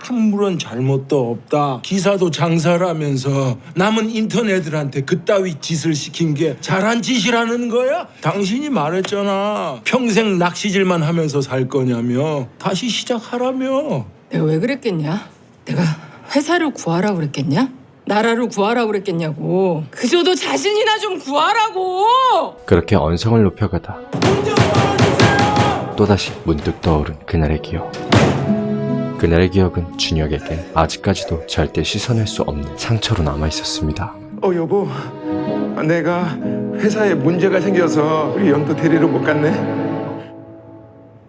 아무런 잘못도 없다. 기사도 장사를 하면서 남은 인턴 애들한테 그따위 짓을 시킨 게 잘한 짓이라는 거야? 당신이 말했잖아. 평생 낚시질만 하면서 살 거냐며. 다시 시작하라며. 내가 왜 그랬겠냐? 내가 회사를 구하라고 그랬겠냐? 나라를 구하라고 그랬겠냐고. 그저도 자신이나 좀 구하라고. 그렇게 언성을 높여가다 또다시 문득 떠오른 그날의 기억. 그날의 기억은 준혁에겐 아직까지도 절대 씻어낼 수 없는 상처로 남아있었습니다. 여보, 내가 회사에 문제가 생겨서 우리 연도 데리러 못 갔네.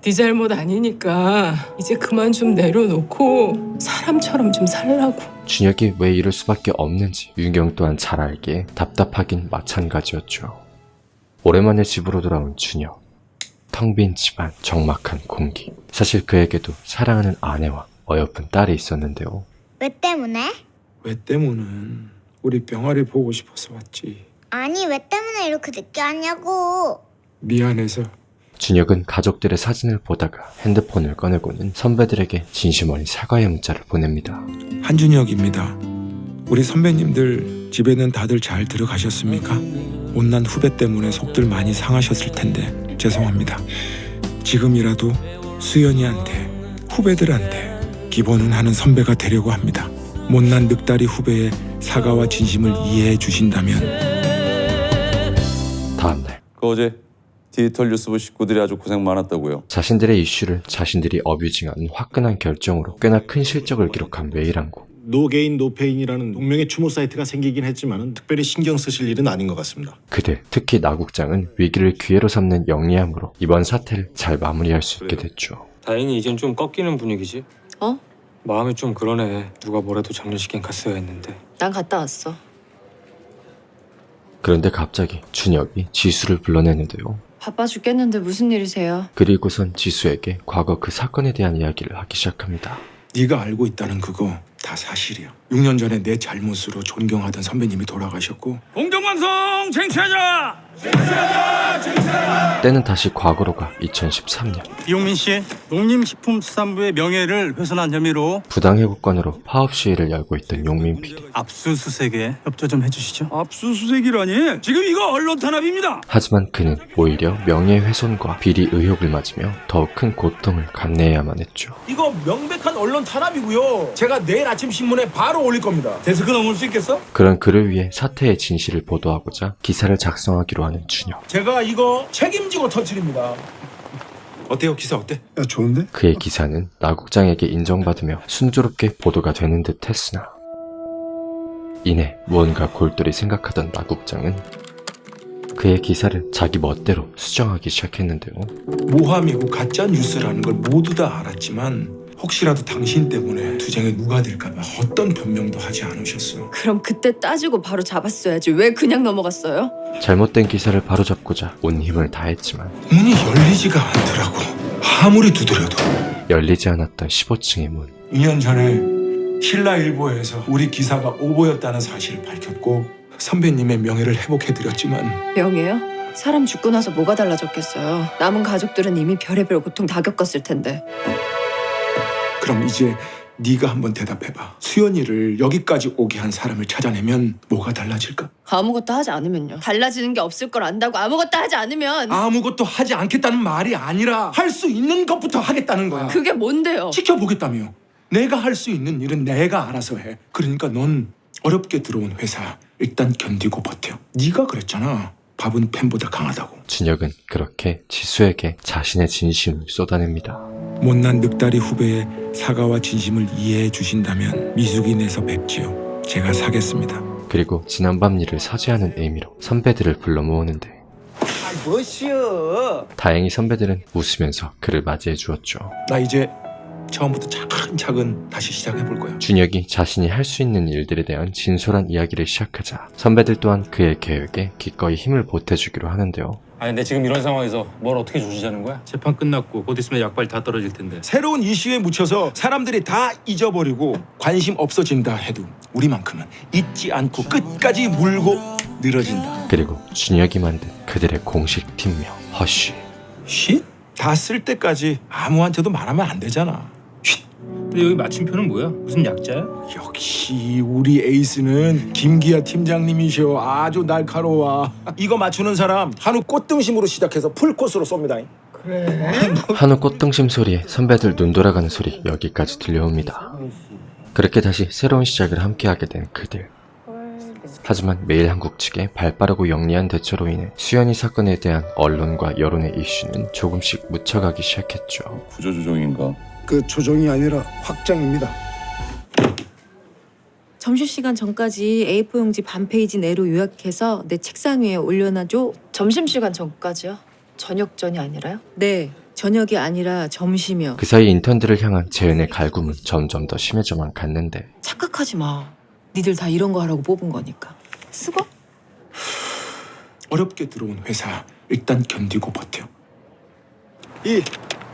네 잘못 아니니까 이제 그만 좀 내려놓고 사람처럼 좀 살라고. 준혁이 왜 이럴 수밖에 없는지 윤경 또한 잘 알기에 답답하긴 마찬가지였죠. 오랜만에 집으로 돌아온 준혁. 텅 빈 집안, 적막한 공기. 사실 그에게도 사랑하는 아내와 어여쁜 딸이 있었는데요. 왜 때문에? 왜 때문은 우리 병아리 보고 싶어서 왔지. 아니 왜 때문에 이렇게 늦게 왔냐고. 미안해서. 준혁은 가족들의 사진을 보다가 핸드폰을 꺼내고는 선배들에게 진심 어린 사과의 문자를 보냅니다. 한준혁입니다. 우리 선배님들 집에는 다들 잘 들어가셨습니까? 못난 후배 때문에 속들 많이 상하셨을 텐데 죄송합니다. 지금이라도 수연이한테 후배들한테 기본은 하는 선배가 되려고 합니다. 못난 늑다리 후배의 사과와 진심을 이해해 주신다면. 다음날 어제 디지털 뉴스부 식구들이 아주 고생 많았다고요. 자신들의 이슈를 자신들이 어뷰징하는 화끈한 결정으로 꽤나 큰 실적을 기록한 매일한국. 노게인 노페인이라는 동명의 추모 사이트가 생기긴 했지만 특별히 신경 쓰실 일은 아닌 것 같습니다. 그들, 특히 나 국장은 위기를 기회로 삼는 영리함으로 이번 사태를 잘 마무리할 수 있게 됐죠. 다행히 이젠 좀 꺾이는 분위기지. 어? 마음이 좀 그러네. 누가 뭐래도 장례식엔 갔어야 했는데. 난 갔다 왔어. 그런데 갑자기 준혁이 지수를 불러내는데요. 바빠 죽겠는데 무슨 일이세요? 그리고선 지수에게 과거 그 사건에 대한 이야기를 하기 시작합니다. 네가 알고 있다는 그거 다 사실이야. 6년 전에 내 잘못으로 존경하던 선배님이 돌아가셨고. 공정방송 쟁취하자! 때는 다시 과거로 가 2013년. 이용민 씨, 농림식품수산부의 명예를 훼손한 혐의로 부당해고건으로 파업 시위를 열고 있던 용민 PD. 압수수색에 협조 좀 해주시죠. 압수수색이라니? 지금 이거 언론 탄압입니다. 하지만 그는 오히려 명예훼손과 비리 의혹을 맞으며 더욱 큰 고통을 감내해야만 했죠. 이거 명백한 언론 탄압이고요. 제가 내일 아침 신문에 바로 올릴 겁니다. 데스크 넘을 수 있겠어? 그런 그를 위해 사태의 진실을 보도하고자 기사를 작성하기로 하는 준혁. 제가 이거 책임지고 터뜨립니다. 어때요? 기사 어때? 야 좋은데? 그의 기사는 나 국장에게 인정받으며 순조롭게 보도가 되는 듯 했으나 이내 무언가 골똘히 생각하던 나 국장은 그의 기사를 자기 멋대로 수정하기 시작했는데요. 모함이고 가짜 뉴스라는 걸 모두 다 알았지만 혹시라도 당신 때문에 투쟁에 누가 될까봐 어떤 변명도 하지 않으셨어. 그럼 그때 따지고 바로 잡았어야지. 왜 그냥 넘어갔어요? 잘못된 기사를 바로잡고자 온 힘을 다했지만 문이 열리지가 않더라고. 아무리 두드려도. 열리지 않았던 15층의 문. 2년 전에 신라일보에서 우리 기사가 오보였다는 사실을 밝혔고 선배님의 명예를 회복해드렸지만. 명예요? 사람 죽고 나서 뭐가 달라졌겠어요. 남은 가족들은 이미 별의별 고통 다 겪었을 텐데. 그럼 이제 네가 한번 대답해봐. 수연이를 여기까지 오게 한 사람을 찾아내면 뭐가 달라질까? 아무것도 하지 않으면요. 달라지는 게 없을 걸 안다고 아무것도 하지 않으면. 아무것도 하지 않겠다는 말이 아니라 할 수 있는 것부터 하겠다는 거야. 그게 뭔데요? 지켜보겠다며. 내가 할 수 있는 일은 내가 알아서 해. 그러니까 넌 어렵게 들어온 회사 일단 견디고 버텨. 네가 그랬잖아. 밥은 팬보다 강하다고. 준혁은 그렇게 지수에게 자신의 진심을 쏟아냅니다. 못난 늑다리 후배의 사과와 진심을 이해해 주신다면 미숙이 내서 뵙지요. 제가 사겠습니다. 그리고 지난밤 일을 사죄하는 의미로 선배들을 불러 모으는데 뭐시여? 다행히 선배들은 웃으면서 그를 맞이해 주었죠. 나 이제 처음부터 차근차근 다시 시작해 볼 거야. 준혁이 자신이 할 수 있는 일들에 대한 진솔한 이야기를 시작하자 선배들 또한 그의 계획에 기꺼이 힘을 보태주기로 하는데요. 아니 근데 지금 이런 상황에서 뭘 어떻게 조지자는 거야? 재판 끝났고 곧 있으면 약발 다 떨어질 텐데. 새로운 이슈에 묻혀서 사람들이 다 잊어버리고 관심 없어진다 해도 우리만큼은 잊지 않고 끝까지 물고 늘어진다. 그리고 준혁이 만든 그들의 공식 팀명 허쉬. 쉿? 다 쓸 때까지 아무한테도 말하면 안 되잖아. 근데 여기 마침표는 뭐야? 무슨 약자야? 역시 우리 에이스는 김기아 팀장님이셔. 아주 날카로워. 이거 맞추는 사람 한우 꽃등심으로 시작해서 풀코스로 쏩니다. 한우 꽃등심 소리에 선배들 눈 돌아가는 소리 여기까지 들려옵니다. 그렇게 다시 새로운 시작을 함께하게 된 그들. 하지만 매일한국 측의 발빠르고 영리한 대처로 인해 수연이 사건에 대한 언론과 여론의 이슈는 조금씩 묻혀가기 시작했죠. 구조조정인가? 그 조정이 아니라 확장입니다. 점심시간 전까지 A4 용지 반 페이지 내로 요약해서 내 책상 위에 올려놔줘. 점심시간 전까지요? 저녁 전이 아니라요? 네, 저녁이 아니라 점심이요. 그 사이 인턴들을 향한 재은의 갈굼은 점점 더 심해져만 갔는데 착각하지 마. 니들 다 이런 거 하라고 뽑은 거니까. 수고? 어렵게 들어온 회사 일단 견디고 버텨. 이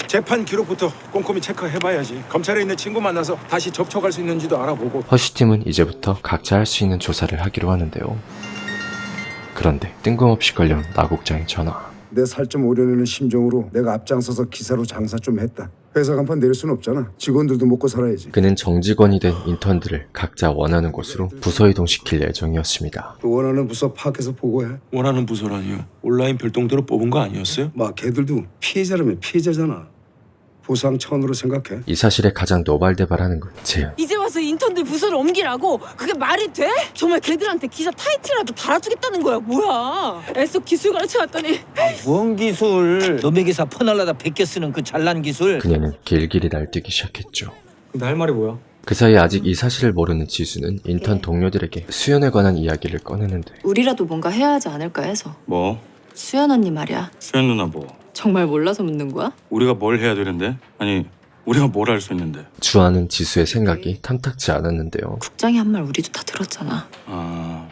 재판 기록부터 꼼꼼히 체크해봐야지. 검찰에 있는 친구 만나서 다시 접촉할 수 있는지도 알아보고. 허쉬팀은 이제부터 각자 할 수 있는 조사를 하기로 하는데요. 그런데 뜬금없이 걸려온 나국장의 전화. 내 살 좀 오려내는 심정으로 내가 앞장서서 기사로 장사 좀 했다. 회사 간판 내릴 수는 없잖아. 직원들도 먹고 살아야지. 그는 정직원이 된 인턴들을 각자 원하는 곳으로 부서 이동시킬 예정이었습니다. 원하는 부서 파악해서 보고해. 원하는 부서라니요? 온라인 별동대로 뽑은 거 아니었어요? 막 걔들도 피해자라면 피해자잖아. 보상 차원으로 생각해. 이 사실에 가장 노발대발하는 건 재은. 이제 와서 인턴들 부서를 옮기라고? 그게 말이 돼? 정말 걔들한테 기사 타이틀이라도 달아주겠다는 거야 뭐야? 애써 기술 가르쳐왔더니 뭔 기술? 놈의 기사 퍼날라다 베껴 쓰는 그 잘난 기술. 그녀는 길길이 날뛰기 시작했죠. 근데 할 말이 뭐야? 그 사이 아직 이 사실을 모르는 지수는 인턴 동료들에게 수연에 관한 이야기를 꺼내는데 우리라도 뭔가 해야 하지 않을까 해서. 뭐? 수연 언니 말이야. 수연 누나 뭐? 정말 몰라서 묻는 거야? 우리가 뭘 해야 되는데? 아니 우리가 뭘 할 수 있는데? 주하는 지수의 생각이 탐탁지 않았는데요. 국장이 한 말 우리도 다 들었잖아.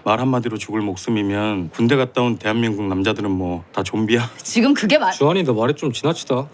말 한마디로 죽을 목숨이면 군대 갔다 온 대한민국 남자들은 뭐 다 좀비야? 지금 그게 말... 주한이 너 말이 좀 지나치다.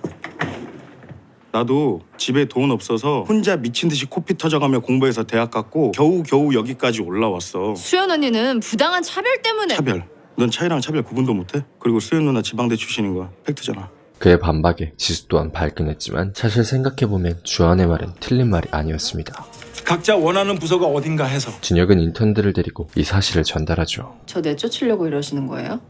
나도 집에 돈 없어서 혼자 미친 듯이 코피 터져가며 공부해서 대학 갔고 겨우 여기까지 올라왔어. 수연 언니는 부당한 차별 때문에... 차별. 넌 차이랑 차별 구분도 못해? 그리고 수연 누나 지방대 출신인 거야. 팩트잖아. 그의 반박에 지수 또한 발끈했지만 사실 생각해보면 주한의 말은 틀린 말이 아니었습니다. 각자 원하는 부서가 어딘가 해서. 준혁은 인턴들을 데리고 이 사실을 전달하죠. 저 내쫓으려고 이러시는 거예요?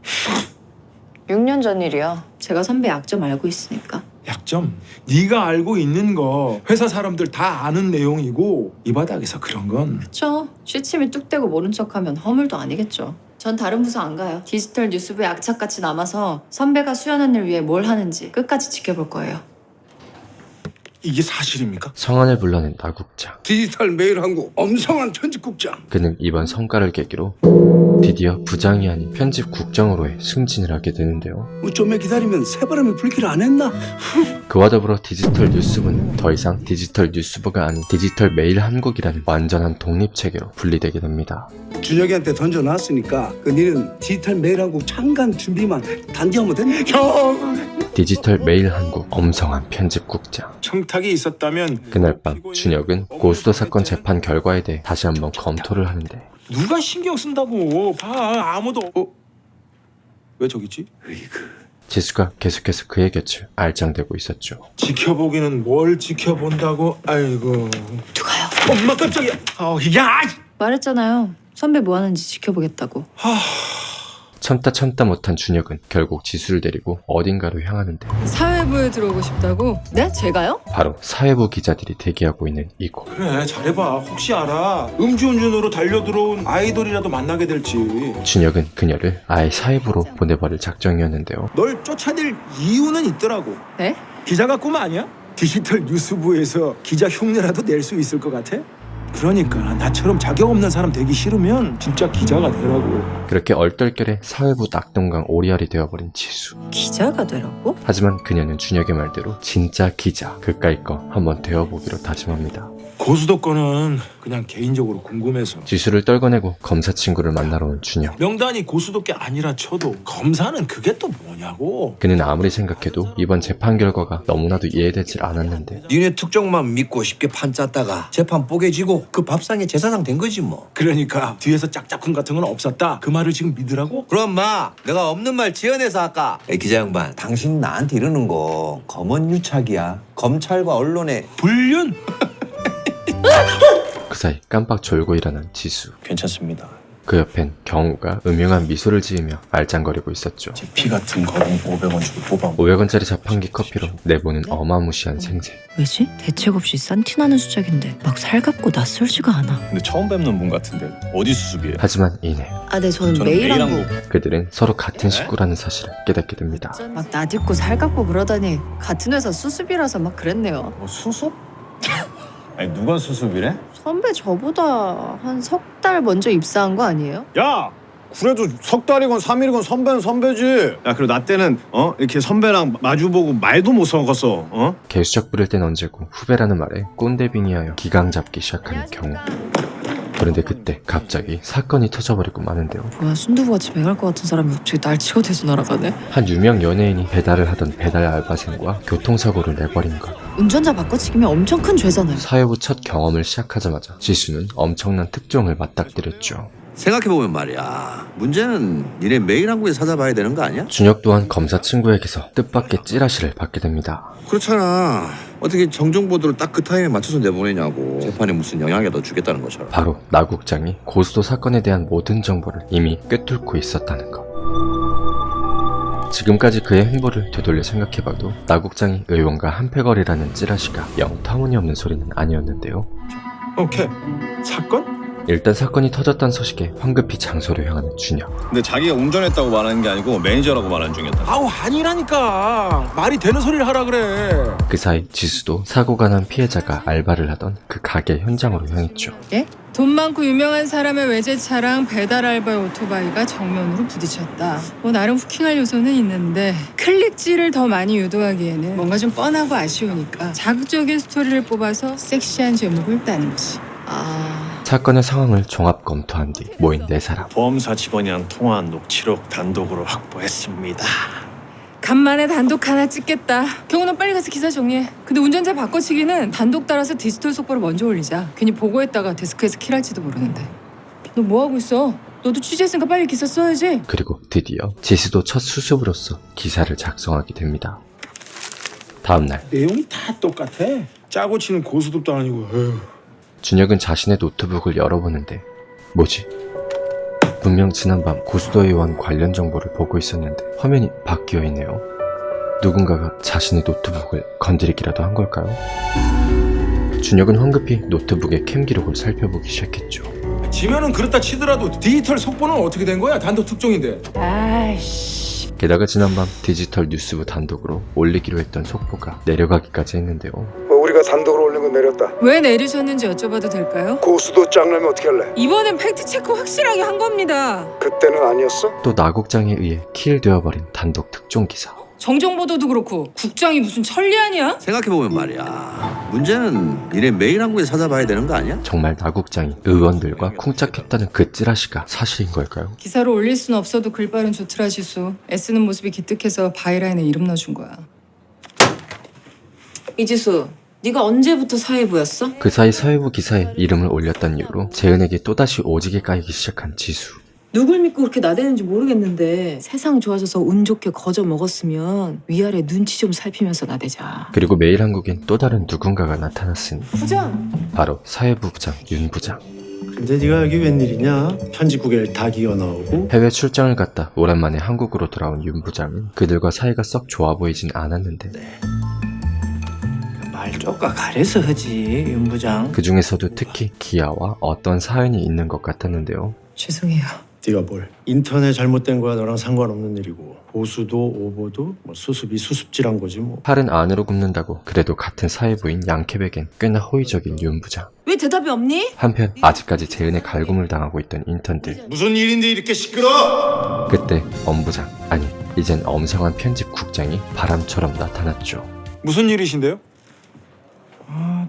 6년 전 일이야. 제가 선배 약점 알고 있으니까. 약점? 네가 알고 있는 거 회사 사람들 다 아는 내용이고 이 바닥에서 그런 건. 그쵸. 취침이 뚝대고 모른 척하면 허물도 아니겠죠. 전 다른 부서 안 가요. 디지털 뉴스부에 악착같이 남아서 선배가 수연 언니를 위해 뭘 하는지 끝까지 지켜볼 거예요. 이게 사실입니까? 성안을 불러낸 나국장. 디지털 매일한국 엄성한 편집국장. 그는 이번 성과를 계기로 드디어 부장이 아닌 편집국장으로의 승진을 하게 되는데요. 좀만 기다리면 새바람이 불기를 안 했나? 그와 더불어 디지털 뉴스부는 더 이상 디지털 뉴스부가 아닌 디지털 매일한국이라는 완전한 독립체계로 분리되게 됩니다. 준혁이한테 던져놨으니까 그 니는 디지털 매일한국 창간 준비만 단디하면 된다. 형! 디지털 매일한국 엄성한 편집국장. 청탁이 있었다면 그날 밤 준혁은 고수도 사건 재판 결과에 대해 다시 한번 검토를 하는데 누가 신경 쓴다고. 봐 아무도. 왜 저기 있지? 지수가 계속해서 그의 곁을 알짱대고 있었죠. 지켜보기는 뭘 지켜본다고. 아이고. 누가요? 엄마 깜짝이야. 야! 말했잖아요. 선배 뭐 하는지 지켜보겠다고. 참다 못한 준혁은 결국 지수를 데리고 어딘가로 향하는데 사회부에 들어오고 싶다고? 네? 제가요? 바로 사회부 기자들이 대기하고 있는 이곳. 그래 잘해봐. 혹시 알아. 음주운전으로 달려들어온 아이돌이라도 만나게 될지. 준혁은 그녀를 아예 사회부로 보내버릴 작정이었는데요. 널 쫓아낼 이유는 있더라고. 네? 기자가 꿈 아니야? 디지털 뉴스부에서 기자 흉내라도 낼 수 있을 것 같아? 그러니까 나처럼 자격 없는 사람 되기 싫으면 진짜 기자가 되라고. 그렇게 얼떨결에 사회부 낙동강 오리알이 되어버린 지수. 기자가 되라고? 하지만 그녀는 준혁의 말대로 진짜 기자, 그까이 거 한번 되어보기로 다짐합니다. 고수도 거는 그냥 개인적으로 궁금해서. 지수를 떨궈내고 검사 친구를 만나러 온 준혁. 명단이 고수도께 아니라 쳐도 검사는 그게 또 뭐냐고. 그는 아무리 생각해도 이번 재판 결과가 너무나도 이해되질 않았는데 니네 특종만 믿고 쉽게 판 짰다가 재판 뽀개지고 그 밥상에 제사상 된 거지 뭐. 그러니까 뒤에서 짝짝꿍 같은 건 없었다. 그 말을 지금 믿으라고? 그럼 마 내가 없는 말 지어내서 할까? 기자 양반 당신 나한테 이러는 거 검언 유착이야. 검찰과 언론의 불륜? 그 사이 깜빡 졸고 일어난 지수. 괜찮습니다. 그 옆엔 경우가 음흉한 미소를 지으며 말짱거리고 있었죠. 피 같은 거는 500원 주고 뽑아. 500원짜리 자판기 커피로 내보는 어마무시한 생색. 왜지? 대책 없이 싼티나는 수작인데 막 살갑고 낯설지가 않아. 근데 처음 뵙는 분 같은데 어디 수습이에요? 하지만 이내 아, 네, 저는 메일한국. 그들은 서로 같은 식구라는 사실을 깨닫게 됩니다. 막 나딛고 살갑고 그러다니 같은 회사 수습이라서 막 그랬네요. 수습? 아니 누가 수습이래? 선배 저보다 한 석 달 먼저 입사한 거 아니에요? 야! 그래도 석 달이건 3일이건 선배는 선배지. 야 그리고 나 때는 이렇게 선배랑 마주보고 말도 못 섞었어. 개수작 부릴 땐 언제고 후배라는 말에 꼰대빙의하여 기강 잡기 시작하는 경우. 그런데 그때 갑자기 사건이 터져버리고 마는데요. 뭐야, 순두부같이 맹할 것 같은 사람이 갑자기 날치가 돼서 날아가네? 한 유명 연예인이 배달을 하던 배달 알바생과 교통사고를 내버린 것. 운전자 바꿔치기면 엄청 큰 죄잖아요. 사회부 첫 경험을 시작하자마자 지수는 엄청난 특종을 맞닥뜨렸죠. 생각해보면 말이야. 문제는 니네 메일한국에 찾아봐야 되는 거 아니야? 준혁 또한 검사 친구에게서 뜻밖의 찌라시를 받게 됩니다. 그렇잖아. 어떻게 정정보도를 딱 그 타임에 맞춰서 내보내냐고. 재판에 무슨 영향이라도 주겠다는 것처럼. 바로 나 국장이 고수도 사건에 대한 모든 정보를 이미 꿰뚫고 있었다는 것. 지금까지 그의 행보를 되돌려 생각해봐도 나 국장이 의원과 한패거리라는 찌라시가 영 터무니없는 소리는 아니었는데요. 오케이. 사건? 일단 사건이 터졌다는 소식에 황급히 장소로 향하는 준혁. 근데 자기가 운전했다고 말하는 게 아니고 매니저라고 말하는 중이었다. 아우 아니라니까. 말이 되는 소리를 하라 그래. 그 사이 지수도 사고가 난 피해자가 알바를 하던 그 가게 현장으로 향했죠. 예? 돈 많고 유명한 사람의 외제차랑 배달 알바의 오토바이가 정면으로 부딪혔다. 뭐 나름 후킹할 요소는 있는데 클릭질을 더 많이 유도하기에는 뭔가 좀 뻔하고 아쉬우니까 자극적인 스토리를 뽑아서 섹시한 제목을 따는지. 사건의 상황을 종합 검토한 뒤 모인 4사람. 보험사 직원이랑 통화한 녹취록 단독으로 확보했습니다. 간만에 단독 하나 찍겠다. 경우는 빨리 가서 기사 정리해. 근데 운전자 바꿔치기는 단독 따라서 디지털 속보를 먼저 올리자. 괜히 보고했다가 데스크에서 킬할지도 모르는데. 너 뭐하고 있어? 너도 취재했으니까 빨리 기사 써야지. 그리고 드디어 지수도 첫 수습으로서 기사를 작성하게 됩니다. 다음날 내용이 다 똑같아. 짜고 치는 고수도 아니고. 에휴. 준혁은 자신의 노트북을 열어보는데 뭐지? 분명 지난밤 고수도 의원 관련 정보를 보고 있었는데 화면이 바뀌어 있네요. 누군가가 자신의 노트북을 건드리기라도 한 걸까요? 준혁은 황급히 노트북의 캠 기록을 살펴보기 시작했죠. 지면은 그렇다 치더라도 디지털 속보는 어떻게 된 거야? 단독 특종인데. 아이씨. 게다가 지난밤 디지털 뉴스부 단독으로 올리기로 했던 속보가 내려가기까지 했는데요. 우리가 단독으로 올린 건 내렸다. 왜 내리셨는지 여쭤봐도 될까요? 고수도 짱나면 어떻게 할래? 이번엔 팩트체크 확실하게 한 겁니다. 그때는 아니었어? 또 나국장에 의해 킬되어버린 단독 특종 기사. 정정보도도 그렇고 국장이 무슨 천리안이야? 생각해보면 말이야. 문제는 니네 메일한국에 찾아봐야 되는 거 아니야? 정말 나국장이 의원들과 쿵짝했다는 그 찌라시가 사실인 걸까요? 기사로 올릴 순 없어도 글발은 좋더라 지수. 애쓰는 모습이 기특해서 바이라인에 이름 넣어준 거야. 이지수, 네가 언제부터 사회부였어? 그 사이 사회부 기사에 이름을 올렸던 이유로 재은에게 또다시 오지게 까이기 시작한 지수. 누굴 믿고 그렇게 나대는지 모르겠는데 세상 좋아져서 운 좋게 거저 먹었으면 위아래 눈치 좀 살피면서 나대자. 그리고 매일 한국엔 또 다른 누군가가 나타났으니 부장! 바로 사회부 부장 윤 부장. 근데 네가 여기 웬일이냐? 편집국에 다 기어 나오고. 해외 출장을 갔다 오랜만에 한국으로 돌아온 윤 부장은 그들과 사이가 썩 좋아 보이진 않았는데 말 쪼까 가려서 하지 윤 부장. 그 중에서도 특히 기아와 어떤 사연이 있는 것 같았는데요. 죄송해요. 네가 뭘? 인터넷 잘못된 거야 너랑 상관없는 일이고 보수도 오보도 뭐 수습이 수습질한 거지 뭐. 팔은 안으로 굽는다고 그래도 같은 사회부인 양캐백엔 꽤나 호의적인 윤 부장. 왜 대답이 없니? 한편 아직까지 재은의 갈굼을 당하고 있던 인턴들. 무슨 일인데 이렇게 시끄러? 그때 엄 부장, 아니 이젠 엄성한 편집국장이 바람처럼 나타났죠. 무슨 일이신데요?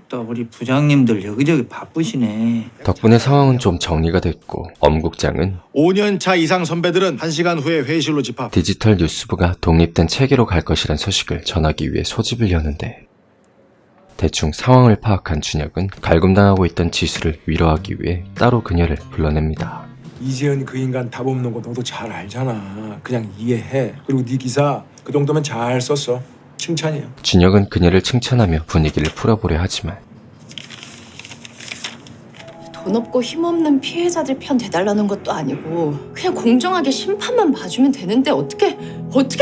또 우리 부장님들 여기저기 바쁘시네. 덕분에 상황은 좀 정리가 됐고 엄 국장은 5년차 이상 선배들은 1시간 후에 회의실로 집합. 디지털 뉴스부가 독립된 체계로 갈 것이란 소식을 전하기 위해 소집을 여는데 대충 상황을 파악한 준혁은 갈굼당하고 있던 지수를 위로하기 위해 따로 그녀를 불러냅니다. 이재현 그 인간 답 없는 거 너도 잘 알잖아. 그냥 이해해. 그리고 네 기사 그 정도면 잘 썼어. 칭찬이야. 준혁은 그녀를 칭찬하며 분위기를 풀어보려 하지만 돈 없고 힘없는 피해자들 편 대달라는 것도 아니고 그냥 공정하게 심판만 봐주면 되는데 어떻게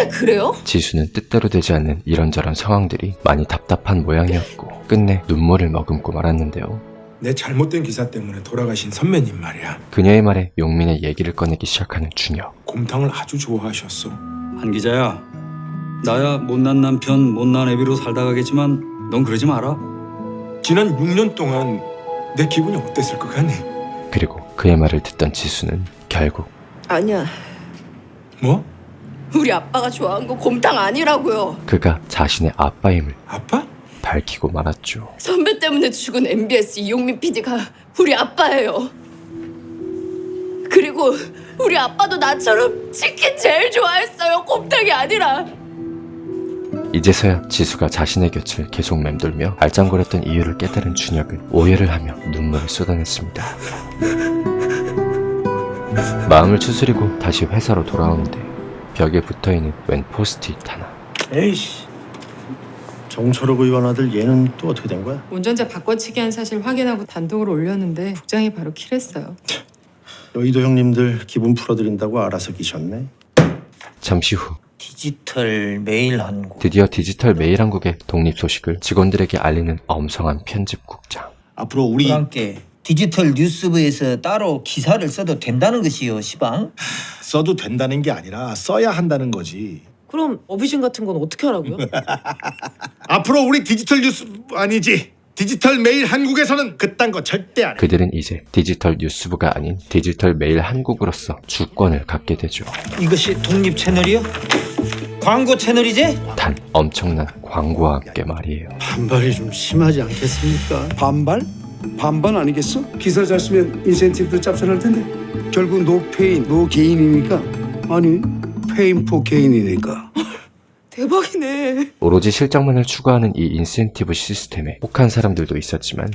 그래요? 지수는 뜻대로 되지 않는 이런저런 상황들이 많이 답답한 모양이었고 끝내 눈물을 머금고 말았는데요. 내 잘못된 기사 때문에 돌아가신 선배님 말이야. 그녀의 말에 용민의 얘기를 꺼내기 시작하는 준혁. 곰탕을 아주 좋아하셨어. 한 기자야, 나야 못난 남편, 못난 애비로 살다 가겠지만 넌 그러지 마라. 지난 6년 동안 내 기분이 어땠을 것 같니? 그리고 그의 말을 듣던 지수는 결국 아니야. 뭐? 우리 아빠가 좋아한 거 곰탕 아니라고요. 그가 자신의 아빠임을 아빠? 밝히고 말았죠. 선배 때문에 죽은 MBS 이용민 PD가 우리 아빠예요. 그리고 우리 아빠도 나처럼 치킨 제일 좋아했어요. 곰탕이 아니라. 이제서야 지수가 자신의 곁을 계속 맴돌며 알짱거렸던 이유를 깨달은 준혁은 오해를 하며 눈물을 쏟아냈습니다. 마음을 추스리고 다시 회사로 돌아오는데 벽에 붙어있는 웬 포스트잇 하나. 에이씨. 정철욱 의원 아들 얘는 또 어떻게 된 거야? 운전자 바꿔치기 한 사실 확인하고 단독으로 올렸는데 국장이 바로 킬했어요. 여의도 형님들 기분 풀어드린다고 알아서 기셨네. 잠시 후 디지털 메일 한국. 드디어 디지털 메일 한국의 독립 소식을 직원들에게 알리는 엄성한 편집국장. 앞으로 우리 함께 디지털 뉴스부에서 따로 기사를 써도 된다는 것이요, 시방? 써도 된다는 게 아니라 써야 한다는 거지. 그럼 어뷰징 같은 건 어떻게 하라고요? 앞으로 우리 디지털 뉴스 아니지 디지털 메일 한국에서는 그딴 거 절대 안 해. 그들은 이제 디지털 뉴스부가 아닌 디지털 메일 한국으로서 주권을 갖게 되죠. 이것이 독립 채널이요? 광고 채널이지? 단 엄청난 광고와 함께 말이에요. 반발이 좀 심하지 않겠습니까? 반발? 반반 아니겠어? 기사 잘 쓰면 인센티브도 짭짤할 텐데. 결국 노 페인, 노 게인이니까. 아니, 페인 포 게인이니까. 대박이네. 오로지 실적만을 추구하는 이 인센티브 시스템에 혹한 사람들도 있었지만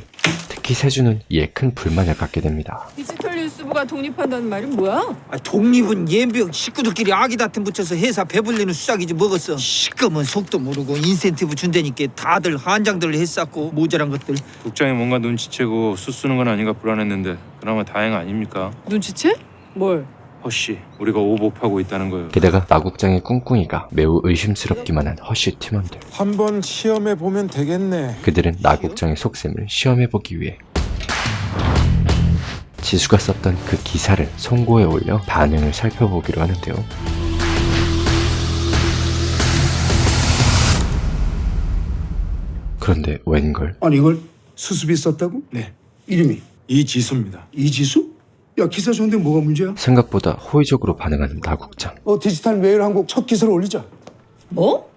특히 세준은 이에 큰 불만을 갖게 됩니다. 디지털 뉴스부가 독립한다는 말이 뭐야? 독립은 예병 식구들끼리 아기 다툼 붙여서 회사 배불리는 수작이지 먹었어. 시끄먼 속도 모르고 인센티브 준다니까 다들 한장들 했었고 모자란 것들. 국장이 뭔가 눈치채고 수 쓰는 건 아닌가 불안했는데 그나마 다행 아닙니까? 눈치채? 뭘? 허씨, 우리가 오버하고 있다는 거요. 게다가 나국장의 꿍꿍이가 매우 의심스럽기만 한 허쉬 팀원들. 한번 시험해 보면 되겠네. 그들은 나국장의 속셈을 시험해보기 위해 지수가 썼던 그 기사를 송고에 올려 반응을 살펴보기로 하는데요. 그런데 웬걸? 아니 이걸 수습이 썼다고? 네. 이름이? 이지수입니다. 이지수? 야 기사 좋은데 뭐가 문제야? 생각보다 호의적으로 반응하는 나국장. 디지털 메일 한국 첫 기사를 올리자. 뭐?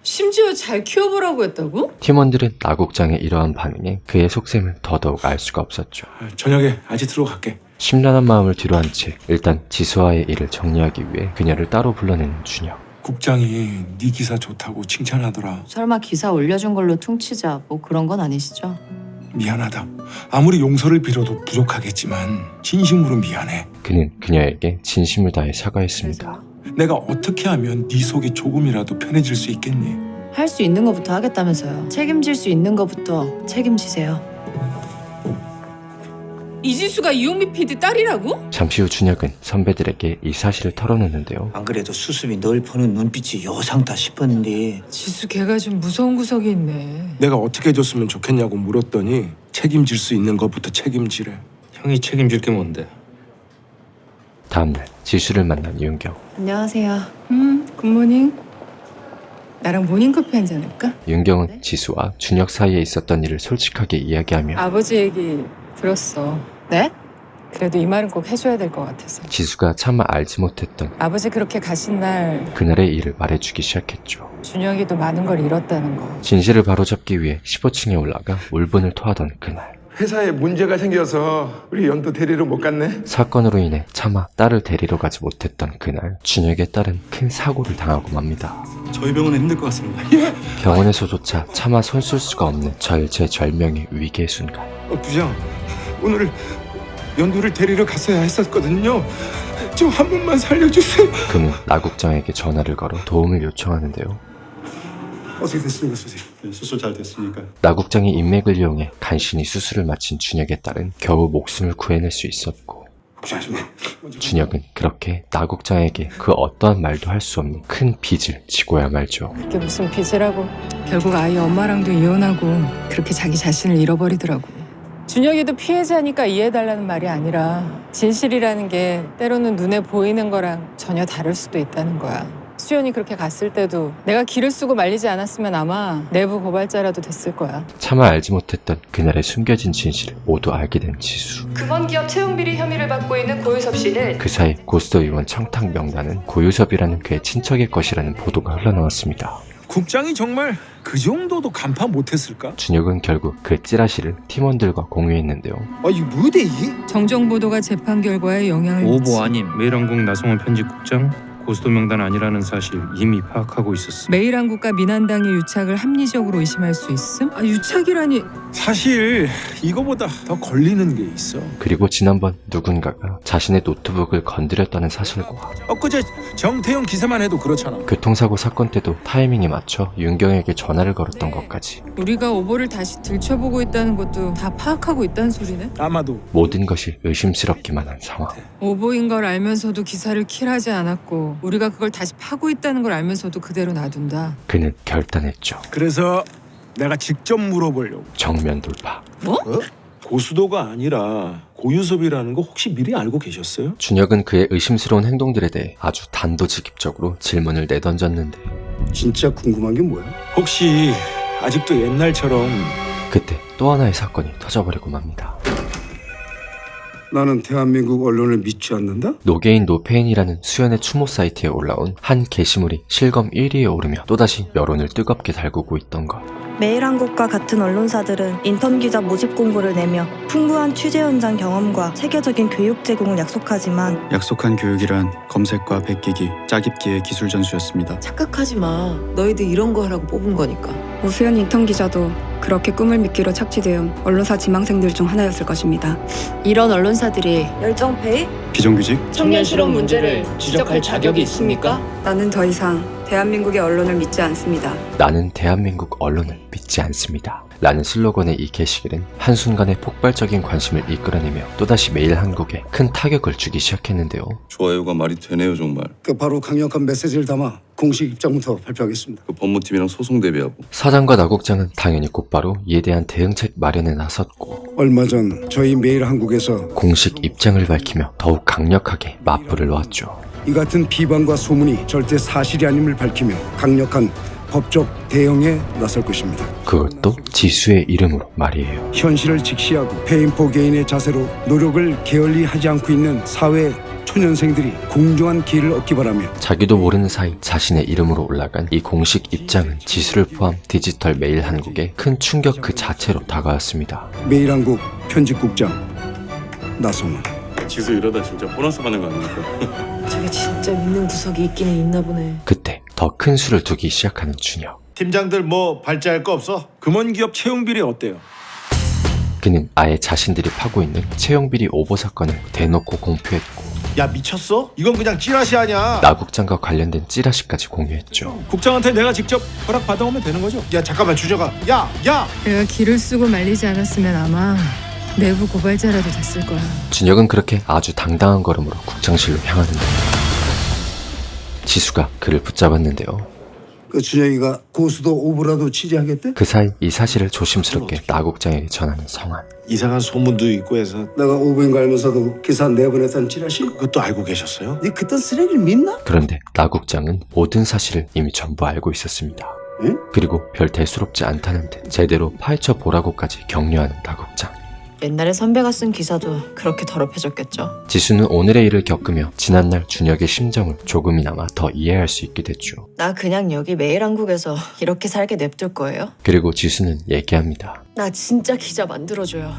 심지어 잘 키워보라고 했다고? 팀원들은 나국장의 이러한 반응에 그의 속셈을 더더욱 알 수가 없었죠. 저녁에 아지트로 갈게. 심란한 마음을 뒤로한 채 일단 지수와의 일을 정리하기 위해 그녀를 따로 불러내는 준혁. 국장이 네 기사 좋다고 칭찬하더라. 설마 기사 올려준 걸로 퉁치자 뭐 그런 건 아니시죠? 미안하다. 아무리 용서를 빌어도 부족하겠지만 진심으로 미안해. 그는 그녀에게 진심을 다해 사과했습니다. 내가 어떻게 하면 네 속이 조금이라도 편해질 수 있겠니? 할 수 있는 것부터 하겠다면서요. 책임질 수 있는 것부터 책임지세요. 이지수가 이용미 PD 딸이라고? 잠시 후 준혁은 선배들에게 이 사실을 털어놓는데요. 안 그래도 수습이 널 보는 눈빛이 요상다 싶었는데 지수 걔가 좀 무서운 구석이 있네. 내가 어떻게 해줬으면 좋겠냐고 물었더니 책임질 수 있는 것부터 책임지래. 형이 책임질 게 뭔데? 다음날 지수를 만난 윤경. 안녕하세요. 굿모닝. 나랑 모닝커피 한잔 할까? 윤경은 지수와 준혁 사이에 있었던 일을 솔직하게 이야기하며 아버지 얘기 들었어. 네? 그래도 이 말은 꼭 해줘야 될 것 같아서. 지수가 차마 알지 못했던 아버지 그렇게 가신 날 그날의 일을 말해주기 시작했죠. 준혁이도 많은 걸 잃었다는 거. 진실을 바로잡기 위해 15층에 올라가 울분을 토하던 그날, 회사에 문제가 생겨서 우리 연도 데리러 못 갔네. 사건으로 인해 차마 딸을 데리러 가지 못했던 그날, 준혁의 딸은 큰 사고를 당하고 맙니다. 저희 병원은 힘들 것 같습니다. 병원에서조차 차마 손쓸 수가 없는 절체절명의 위기의 순간, 부장, 오늘 연도를 데리러 갔어야 했었거든요. 좀 한 번만 살려주세요. 그는 나국장에게 전화를 걸어 도움을 요청하는데요. 어떻게 됐습니까, 선생님? 네, 수술 잘 됐으니까. 나국장이 인맥을 이용해 간신히 수술을 마친 준혁의 딸은 겨우 목숨을 구해낼 수 있었고, 준혁은 그렇게 나국장에게 그 어떠한 말도 할 수 없는 큰 빚을 지고야 말죠. 그게 무슨 빚이라고. 결국 아이 엄마랑도 이혼하고 그렇게 자기 자신을 잃어버리더라고. 준혁이도 피해자니까 이해해달라는 말이 아니라 진실이라는 게 때로는 눈에 보이는 거랑 전혀 다를 수도 있다는 거야. 수연이 그렇게 갔을 때도 내가 기를 쓰고 말리지 않았으면 아마 내부 고발자라도 됐을 거야. 차마 알지 못했던 그날의 숨겨진 진실을 모두 알게 된 지수. 금원기업 채용비리 혐의를 받고 있는 고유섭 씨는 그 사이 고스톱 의원 청탁 명단은 고유섭이라는 그의 친척의 것이라는 보도가 흘러나왔습니다. 국장이 정말 그 정도도 간파 못했을까? 준혁은 결국 그 찌라시를 팀원들과 공유했는데요. 이 뭐대 이? 정정 보도가 재판 결과에 영향을 미치. 오보 아님. 매일한국 나성원 편집국장 고스톱 명단 아니라는 사실 이미 파악하고 있었어. 매일한국과 민한당의 유착을 합리적으로 의심할 수 있음? 유착이라니. 사실 이거보다 더 걸리는 게 있어. 그리고 지난번 누군가가 자신의 노트북을 건드렸다는 사실과 엊그제 정태영 기사만 해도 그렇잖아. 교통사고 사건 때도 타이밍에 맞춰 윤경에게 전화를 걸었던 것까지 우리가 오보를 다시 들춰보고 있다는 것도 다 파악하고 있다는 소리네? 아마도 모든 것이 의심스럽기만 한 상황. 오보인 걸 알면서도 기사를 킬하지 않았고 우리가 그걸 다시 파고 있다는 걸 알면서도 그대로 놔둔다. 그는 결단했죠. 그래서 내가 직접 물어보려고. 정면 돌파. 뭐? 고수도가 아니라 고유섭이라는 거 혹시 미리 알고 계셨어요? 준혁은 그의 의심스러운 행동들에 대해 아주 단도직입적으로 질문을 내던졌는데, 진짜 궁금한 게 뭐야? 혹시 아직도 옛날처럼 그때 또 하나의 사건이 터져버리고 맙니다. 나는 대한민국 언론을 믿지 않는다? 노게인 노페인이라는 수연의 추모 사이트에 올라온 한 게시물이 실검 1위에 오르며 또다시 여론을 뜨겁게 달구고 있던 것. 매일한국과 같은 언론사들은 인턴 기자 모집 공고를 내며 풍부한 취재 현장 경험과 체계적인 교육 제공을 약속하지만 약속한 교육이란 검색과 베끼기, 짜깁기의 기술 전수였습니다. 착각하지 마. 너희들 이런 거 하라고 뽑은 거니까. 오수연 인턴 기자도 그렇게 꿈을 믿기로 착취되어 언론사 지망생들 중 하나였을 것입니다. 이런 언론사들이 열정페이? 비정규직? 청년 실업 문제를 지적할 자격이 있습니까? 나는 더 이상 대한민국의 언론을 믿지 않습니다. 나는 대한민국 언론을 믿지 않습니다. 라는 슬로건의 이 게시글은 한순간에 폭발적인 관심을 이끌어내며 또다시 매일한국에 큰 타격을 주기 시작했는데요. 좋아요가 말이 되네요 정말. 바로 강력한 메시지를 담아 공식 입장부터 발표하겠습니다. 그 법무팀이랑 소송 대비하고. 사장과 나국장은 당연히 곧바로 이에 대한 대응책 마련에 나섰고, 얼마 전 저희 매일한국에서 공식 입장을 밝히며 더욱 강력하게 맞불을 놓았죠. 이 같은 비방과 소문이 절대 사실이 아님을 밝히며 강력한 법적 대응에 나설 것입니다. 그것도 지수의 이름으로 말이에요. 현실을 직시하고 페인포 개인의 자세로 노력을 게을리 하지 않고 있는 사회 초년생들이 공정한 기회를 얻기 바라며, 자기도 모르는 사이 자신의 이름으로 올라간 이 공식 입장은 지수를 포함 디지털 매일한국에 큰 충격 그 자체로 다가왔습니다. 매일한국 편집국장 나성원. 지수 이러다 진짜 보너스 받는 거 아닙니까? 저게 진짜 믿는 구석이 있기는 있나 보네. 그때 더 큰 수를 두기 시작하는 준혁. 팀장들 뭐 발제할 거 없어? 금원기업 채용비리 어때요? 그는 아예 자신들이 파고 있는 채용비리 오보 사건을 대놓고 공표했고, 야 미쳤어? 이건 그냥 찌라시 아니야. 나국장과 관련된 찌라시까지 공유했죠. 국장한테 내가 직접 허락 받아오면 되는 거죠? 야 잠깐만 주저가. 야! 내가 기를 쓰고 말리지 않았으면 아마 내부 고발자라도 됐을 거야. 준혁은 그렇게 아주 당당한 걸음으로 국장실로 향하는데 지수가 그를 붙잡았는데요. 그 준혁이가 고수도 오보라도 취재하겠대? 그 사이 이 사실을 조심스럽게 나국장에게 전하는 성한. 이상한 소문도 있고 해서 내가 오보인 거 알면서도 기사 내보냈다는 찌라시? 그것도 알고 계셨어요? 네 그딴 쓰레기를 믿나? 그런데 나국장은 모든 사실을 이미 전부 알고 있었습니다. 응? 그리고 별 대수롭지 않다는 듯 제대로 파헤쳐 보라고까지 격려하는 나국장. 옛날에 선배가 쓴 기사도 그렇게 더럽혀졌겠죠. 지수는 오늘의 일을 겪으며 지난날 준혁의 심정을 조금이나마 더 이해할 수 있게 됐죠. 나 그냥 여기 매일한국에서 이렇게 살게 냅둘 거예요? 그리고 지수는 얘기합니다. 나 진짜 기자 만들어줘요.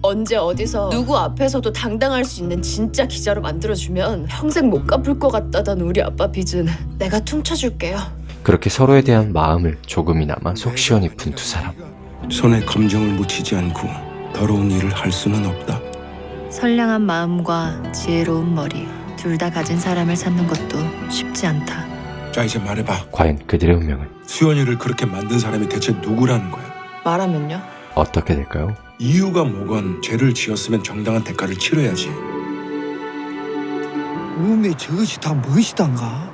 언제 어디서 누구 앞에서도 당당할 수 있는 진짜 기자로 만들어주면 평생 못 갚을 것 같다던 우리 아빠 빚은 내가 퉁쳐줄게요. 그렇게 서로에 대한 마음을 조금이나마 속 시원히 푼 두 사람. 손에 검정을 묻히지 않고 더러운 일을 할 수는 없다. 선량한 마음과 지혜로운 머리 둘 다 가진 사람을 찾는 것도 쉽지 않다. 자 이제 말해봐. 과연 그들의 운명은 수연이를 그렇게 만든 사람이 대체 누구라는 거야? 말하면요? 어떻게 될까요? 이유가 뭐건 죄를 지었으면 정당한 대가를 치러야지. 몸에 저것이 다 무엇이단가?